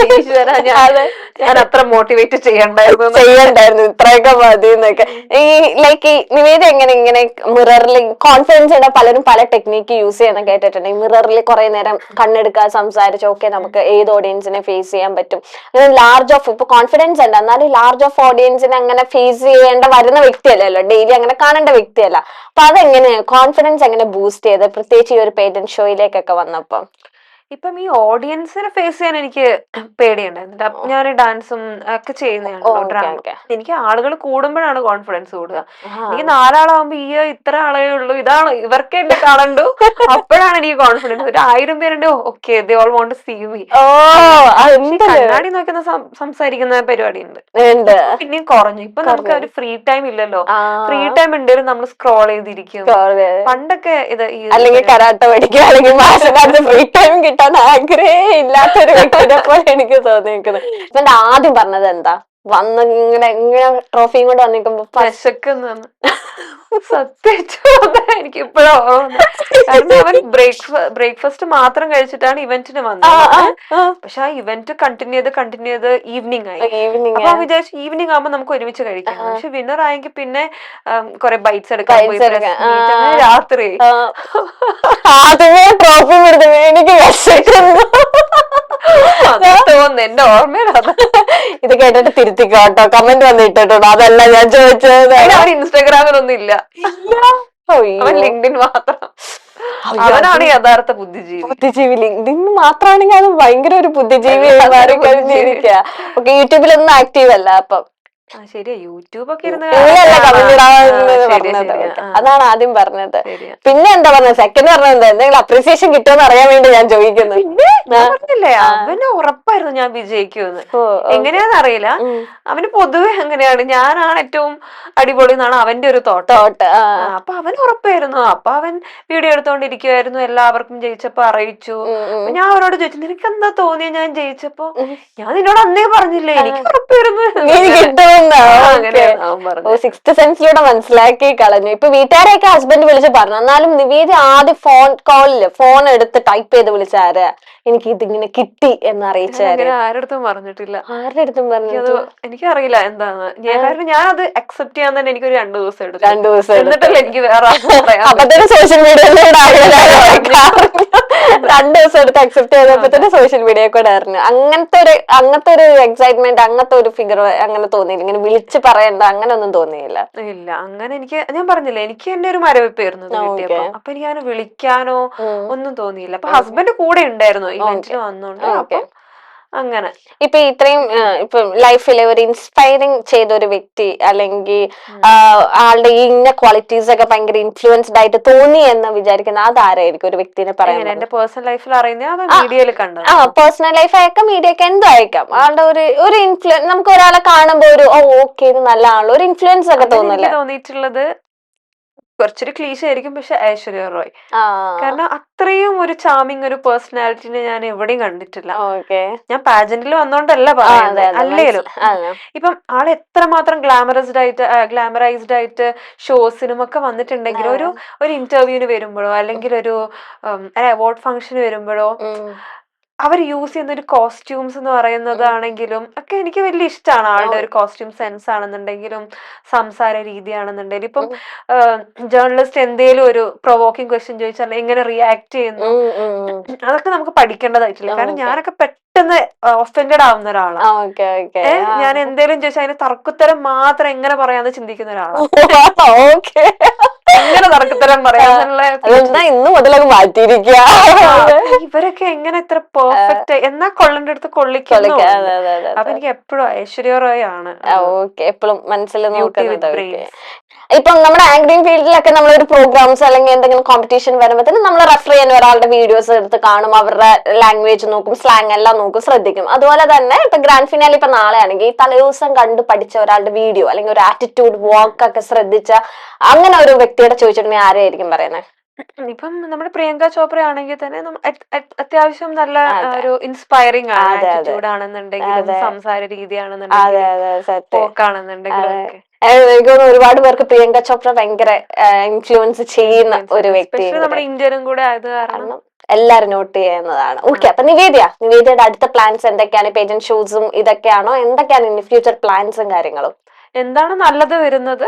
ഞാൻ അത്ര മോട്ടിവേറ്റ് ചെയ്യണ്ടായിരുന്നു ഇത്രയൊക്കെ മതി എന്നൊക്കെ. ഈ ലൈക്ക് ഈ നിവേദ ഇങ്ങനെ മിററിൽ കോൺഫിഡൻസ് പലരും പല ടെക്നിക്ക് യൂസ് ചെയ്യുന്ന കേട്ടിട്ടുണ്ട്. ഈ മിററിൽ കുറെ നേരം കണ്ണെടുക്കാൻ സംസാരിച്ച് ഓക്കെ നമുക്ക് ഏത് ഓഡിയൻസിനെ ഫേസ് ചെയ്യാൻ പറ്റും. അങ്ങനെ ലാർജ് ഓഫ് ഇപ്പൊ കോൺഫിഡൻസ് ഉണ്ട്, എന്നാലും ലാർജ് ഓഫ് ഓഡിയൻസിനെ അങ്ങനെ ഫേസ് ചെയ്യേണ്ട വരുന്ന വ്യക്തിയല്ലല്ലോ, ഡെയിലി അങ്ങനെ കാണേണ്ട വ്യക്തിയല്ല. അപ്പൊ അതെങ്ങനെ കോൺഫിഡൻസ് എങ്ങനെ ബൂസ്റ്റ് ചെയ്ത്, പ്രത്യേകിച്ച് ഈ ഒരു പേജന്റ് ഷോയിലേക്കൊക്കെ വന്നപ്പോ? ഇപ്പം ഈ ഓഡിയൻസിനെ ഫേസ് ചെയ്യാൻ എനിക്ക് പേടിയുണ്ടായിരുന്നില്ല. ഞാൻ ഡാൻസും ഒക്കെ ചെയ്യുന്നതാണല്ലോ, ഡ്രാമ. എനിക്ക് ആളുകൾ കൂടുമ്പോഴാണ് കോൺഫിഡൻസ് കൂടുക. എനിക്ക് 4 ആളാവുമ്പോ ഇത്ര ആളേ ഉള്ളൂ, ഇതാണ് ഇവർക്ക് എന്നെ കാണണ്ടു, അപ്പോഴാണ് എനിക്ക് കോൺഫിഡൻസ്. ഒരു 1000 പേരുണ്ട്, okay they all want to see me. കണ്ണാടി നോക്കി സംസാരിക്കുന്ന പരിപാടി ഉണ്ട്, പിന്നെയും കുറഞ്ഞു. ഇപ്പൊ നമുക്ക് ഒരു ഫ്രീ ടൈം ഇല്ലല്ലോ. ഫ്രീ ടൈം ഉണ്ടെങ്കിലും നമ്മൾ സ്ക്രോൾ ചെയ്തിരിക്കും. പണ്ടൊക്കെ ഇത് അല്ലെങ്കിൽ കരാട്ട പഠിക്കുക, അല്ലെങ്കിൽ ഫ്രീ ടൈം കിട്ടാൻ ആഗ്രഹം ഇല്ലാത്തൊരു വ്യക്തിനെ പോലെ എനിക്ക് തോന്നിയിരിക്കുന്നത്. ഇവന്റെ ആദ്യം പറഞ്ഞത് എന്താ, വന്ന് ഇങ്ങനെ ട്രോഫിയും കൊണ്ട് വന്നിരിക്കുമ്പോ പശക്കെന്ന് സത്യം എനിക്ക് ഇപ്പോഴോ. കാരണം അവൻ ബ്രേക്ക്ഫാസ്റ്റ് മാത്രം കഴിച്ചിട്ടാണ് ഇവന്റിന് വന്നത്. പക്ഷെ ആ ഇവന്റ് കണ്ടിന്യൂ ചെയ്ത് ഈവനിങ് ആയി. അപ്പൊ വിചാരിച്ചു ഈവനിങ് ആകുമ്പോ നമുക്ക് ഒരുമിച്ച് കഴിക്കാം. പക്ഷെ വിന്നർ ആയെങ്കിൽ പിന്നെ കൊറേ ബൈറ്റ്സ് എടുക്കാൻ പോയി, രാത്രി ആദ്യമേ ട്രോഫി എനിക്ക് തോന്നുന്നു. എന്റെ ഓർമ്മയിലാണ്. ഇത് കേട്ടിട്ട് തിരുത്തിക്കോട്ടോ, കമന്റ് വന്നിട്ടോ. അതല്ല ഞാൻ ചോദിച്ചത്. അവൻ ഇൻസ്റ്റാഗ്രാമിലൊന്നും ഇല്ല, അവൻ ലിങ്ക്ഡിൻ മാത്രം. അവനാണ് യഥാർത്ഥ ബുദ്ധിജീവി. ലിങ്ക്ഡിൻ മാത്രമാണെങ്കിൽ അത് ഭയങ്കര ഒരു ബുദ്ധിജീവി മാറി കഴിഞ്ഞിരിക്കുക. ഓക്കെ, യൂട്യൂബിലൊന്നും ആക്റ്റീവ് അല്ല. അപ്പം ശരിയാ, യൂട്യൂബ് ഒക്കെ അതാണ് ആദ്യം പറഞ്ഞത്. പിന്നെ എന്താ പറഞ്ഞത്, സെക്കൻഡ് പറഞ്ഞത് എന്താ, എന്തെങ്കിലും അപ്രീസിയേഷൻ കിട്ടുമെന്ന് അറിയാൻ വേണ്ടി ഞാൻ ചോദിക്കുന്നു. പറഞ്ഞില്ലേ, അവന് ഉറപ്പായിരുന്നു ഞാൻ വിജയിക്കുമെന്ന്. എങ്ങനെയാന്ന് അറിയില്ല, അവന് പൊതുവെ അങ്ങനെയാണ്. ഞാനാണ് ഏറ്റവും അടിപൊളി എന്നാണ് അവന്റെ ഒരു തോട്ട്. അപ്പൊ അവൻ ഉറപ്പായിരുന്നു. അപ്പൊ അവൻ വീഡിയോ എടുത്തോണ്ടിരിക്കുവായിരുന്നു, എല്ലാവർക്കും ജയിച്ചപ്പോ അറിയിച്ചു. ഞാൻ അവനോട് ചോദിച്ചു, നിനക്ക് എന്താ തോന്നിയ ഞാൻ ജയിച്ചപ്പോ? ഞാൻ നിന്നോട് അന്നേ പറഞ്ഞില്ലേ, എനിക്ക് ഉറപ്പായിരുന്നു സിക്സ്ത് സെൻസിലൂടെ മനസ്സിലാക്കി കളഞ്ഞു. ഇപ്പൊ വീട്ടുകാരെയൊക്കെ ഹസ്ബൻഡ് വിളിച്ച് പറഞ്ഞു. എന്നാലും നിവേദി ആദ്യം ഫോൺ എടുത്ത് ടൈപ്പ് ചെയ്ത് വിളിച്ചാരാ എനിക്ക് ഇതിങ്ങനെ കിട്ടി എന്ന് അറിയിച്ചാര്? ആരടുത്തും പറഞ്ഞിട്ടില്ല. ആരുടെ അടുത്തും പറഞ്ഞത് എനിക്കറിയില്ല എന്താന്ന്. ഞാൻ അത് അക്സെപ്റ്റ് ചെയ്യാൻ തന്നെ എനിക്കൊരു 2 ദിവസം എടുത്തു. 2 ദിവസം എന്നിട്ടല്ലേ എനിക്ക് വേറെ അപ്പൊ സോഷ്യൽ മീഡിയയിലൂടെ 2 ദിവസം എടുത്ത് അക്സെപ്റ്റ് ചെയ്തപ്പോ തന്നെ സോഷ്യൽ മീഡിയ കൂടെ അറിഞ്ഞു. അങ്ങനത്തെ ഒരു എക്സൈറ്റ്മെന്റ്, അങ്ങനത്തെ ഒരു ഫിഗർ അങ്ങനെ തോന്നിയില്ല? ഇങ്ങനെ വിളിച്ച് പറയണ്ട അങ്ങനെ ഒന്നും തോന്നിയില്ല? ഇല്ല, അങ്ങനെ എനിക്ക് ഞാൻ പറഞ്ഞില്ലേ, എനിക്ക് എന്നെ ഒരു മരവിപ്പായിരുന്നു ഇത് കിട്ടിയപ്പോ. അപ്പൊ എനിക്ക് അങ്ങനെ വിളിക്കാനോ ഒന്നും തോന്നിയില്ല. അപ്പൊ ഹസ്ബൻഡ് കൂടെ ഉണ്ടായിരുന്നു ഇവന്റിൽ വന്നോണ്ട്. അപ്പം അങ്ങനെ ഇപ്പൊ ഇത്രയും ഇപ്പൊ ലൈഫിലെ ഒരു ഇൻസ്പയറിംഗ് ചെയ്ത ഒരു വ്യക്തി, അല്ലെങ്കിൽ ആളുടെ ഈ ഇന്ന ക്വാളിറ്റീസ് ഒക്കെ ഭയങ്കര ഇൻഫ്ലുവൻസ്ഡ് ആയിട്ട് തോന്നി എന്ന് വിചാരിക്കുന്ന അതാരായിരിക്കും ഒരു വ്യക്തിനെ പറയാൻ? എന്റെ പേഴ്സണൽ ലൈഫിൽ അറിയുന്ന മീഡിയയിൽ കണ്ടത്. പേഴ്സണൽ ലൈഫ് അയക്കാം, മീഡിയ ഒക്കെ എന്തോ അയക്കാം. ആളുടെ ഒരു ഇൻഫ്ലുവൻസ്, നമുക്ക് ഒരാളെ കാണുമ്പോ ഒരു ഓക്കെ ഇത് നല്ല ആളോ ഒരു ഇൻഫ്ലുവൻസ് ഒക്കെ തോന്നില്ല? തോന്നിയിട്ടുള്ളത് കുറച്ചൊരു ക്ലീശ ആയിരിക്കും, പക്ഷെ ഐശ്വര്യ റോയ്. കാരണം അത്രയും ഒരു ചാമിങ് ഒരു പേഴ്സണാലിറ്റിനെ ഞാൻ എവിടെയും കണ്ടിട്ടില്ല. ഞാൻ പാജന്റിൽ വന്നോണ്ടല്ല പറയുന്നത്, അല്ലേലും ഇപ്പം ആള് എത്രമാത്രം ഗ്ലാമറൈസ്ഡ് ആയിട്ട് ഷോസിനും ഒക്കെ വന്നിട്ടുണ്ടെങ്കിലും ഒരു ഇന്റർവ്യൂവിന് വരുമ്പോഴോ അല്ലെങ്കിൽ ഒരു അവാർഡ് ഫംഗ്ഷന് വരുമ്പോഴോ അവർ യൂസ് ചെയ്യുന്ന ഒരു കോസ്റ്റ്യൂംസ് എന്ന് പറയുന്നതാണെങ്കിലും ഒക്കെ എനിക്ക് വലിയ ഇഷ്ടമാണ്. ആളുടെ ഒരു കോസ്റ്റ്യൂം സെൻസ് ആണെന്നുണ്ടെങ്കിലും സംസാര രീതിയാണെന്നുണ്ടെങ്കിലും. ഇപ്പം ജേർണലിസ്റ്റ് എന്തേലും ഒരു പ്രൊവോക്കിംഗ് ക്വസ്റ്റ്യൻ ചോദിച്ചാൽ എങ്ങനെ റിയാക്ട് ചെയ്യുന്നു, അതൊക്കെ നമുക്ക് പഠിക്കേണ്ടതായിട്ടില്ല. കാരണം ഞാനൊക്കെ പെട്ടെന്ന് ഒഫൻഡഡ് ആവുന്ന ഒരാളാണ്. ഞാൻ എന്തേലും ചോദിച്ചാൽ അതിന് തർക്കുത്തരം മാത്രം എങ്ങനെ പറയാന്ന് ചിന്തിക്കുന്ന ഒരാളാണ്. എങ്ങനെ തർക്കുത്തരം പറയാന്നുള്ള ഇന്ന് മുതലൊക്കെ മാറ്റിയിരിക്കുക. ഇവരൊക്കെ എങ്ങനെ ഇത്ര പെർഫെക്റ്റ് എന്നാ കൊള്ളേണ്ട അടുത്ത് കൊള്ളിക്കുന്നു. അപ്പൊ എനിക്ക് എപ്പോഴും ഐശ്വര്യ റോയ് ആണ് എപ്പോഴും മനസ്സിൽ നോക്കുന്നത്. ഇപ്പം നമ്മുടെ ആങ്കറിംഗ് ഫീൽഡിലൊക്കെ നമ്മളൊരു പ്രോഗ്രാംസ് അല്ലെങ്കിൽ എന്തെങ്കിലും കോമ്പറ്റീഷൻ വരുമ്പോഴത്തേനും നമ്മൾ റെഫർ ചെയ്യുന്ന ഒരാളുടെ വീഡിയോസ് എടുത്ത് കാണും, അവരുടെ ലാംഗ്വേജ് നോക്കും, സ്ലാങ് എല്ലാം നോക്കും, ശ്രദ്ധിക്കും. അതുപോലെ തന്നെ ഇപ്പൊ ഗ്രാൻഡ് ഫിനാലി ഇപ്പൊ നാളെ ആണെങ്കിൽ തലേദിവസം കണ്ടു പഠിച്ച ഒരാളുടെ വീഡിയോ അല്ലെങ്കിൽ ഒരു ആറ്റിറ്റ്യൂഡ് വാക്ക് ഒക്കെ ശ്രദ്ധിച്ച അങ്ങനെ ഒരു വ്യക്തിയുടെ ചോദിച്ചിട്ടുണ്ടെങ്കിൽ ആരെയായിരിക്കും പറയുന്നത്? ഇപ്പം നമ്മുടെ പ്രിയങ്ക ചോപ്ര ആണെങ്കിൽ തന്നെ അത്യാവശ്യം നല്ല ഒരു ഇൻസ്പയറിംഗ് ആണ്. ആറ്റിറ്റ്യൂഡ് ആണെന്നുണ്ടെങ്കിലും സംസാര രീതിയാണെന്നുണ്ടെങ്കിലും പോക്കാണെന്നുണ്ടെങ്കിലും ഒക്കെ എനിക്ക് തോന്നുന്നു ഒരുപാട് പേർക്ക് പ്രിയങ്ക ചോപ്ര ഭയങ്കര ഇൻഫ്ലുവൻസ് ചെയ്യുന്ന ഒരു വ്യക്തി, നമ്മുടെ ഇന്ത്യനും കൂടെ ആയത് കാരണം എല്ലാരും നോട്ട് ചെയ്യുന്നതാണ്. ഓക്കെ, അപ്പൊ നിവേദയുടെ അടുത്ത പ്ലാൻസ് എന്തൊക്കെയാണ്? പേജന്റ് ഷൂസും ഇതൊക്കെയാണോ? എന്തൊക്കെയാണ് ഇനി ഫ്യൂച്ചർ പ്ലാൻസും കാര്യങ്ങളും? എന്താണ് നല്ലത് വരുന്നത്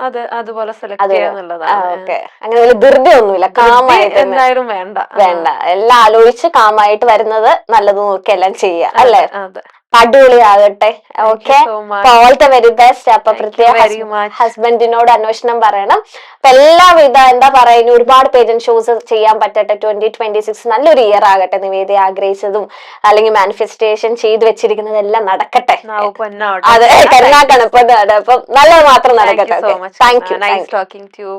അത് അതുപോലെ സെലക്ട് ചെയ്യാന്നുള്ളതാണ്. അങ്ങനെ വലിയ ധൃതി ഒന്നുമില്ല, കാമായിട്ട് എന്തായാലും വേണ്ട, എല്ലാം ആലോചിച്ച് കാമായിട്ട് വരുന്നത് നല്ലത് നോക്കി എല്ലാം ചെയ്യാം, അല്ലേ? അടിപൊളിയാകട്ടെ. Okay, all the very best. അപ്പൊ പ്രത്യേക ഹസ്ബൻഡിനോട് അന്വേഷണം പറയണം. അപ്പൊ എല്ലാവിധ എന്താ പറയാ, ഇനി ഒരുപാട് പേജന്റ് ഷോസ് ചെയ്യാൻ പറ്റട്ടെ. 2026 നല്ലൊരു ഇയർ ആകട്ടെ. നിവേദ ആഗ്രഹിച്ചതും അല്ലെങ്കിൽ മാനിഫെസ്റ്റേഷൻ ചെയ്തു വെച്ചിരിക്കുന്നതെല്ലാം നടക്കട്ടെ. അതെ, കരുനാക്കാണ് ഇപ്പൊ. അപ്പം നല്ലത് മാത്രം നടക്കട്ടെ. Thank you.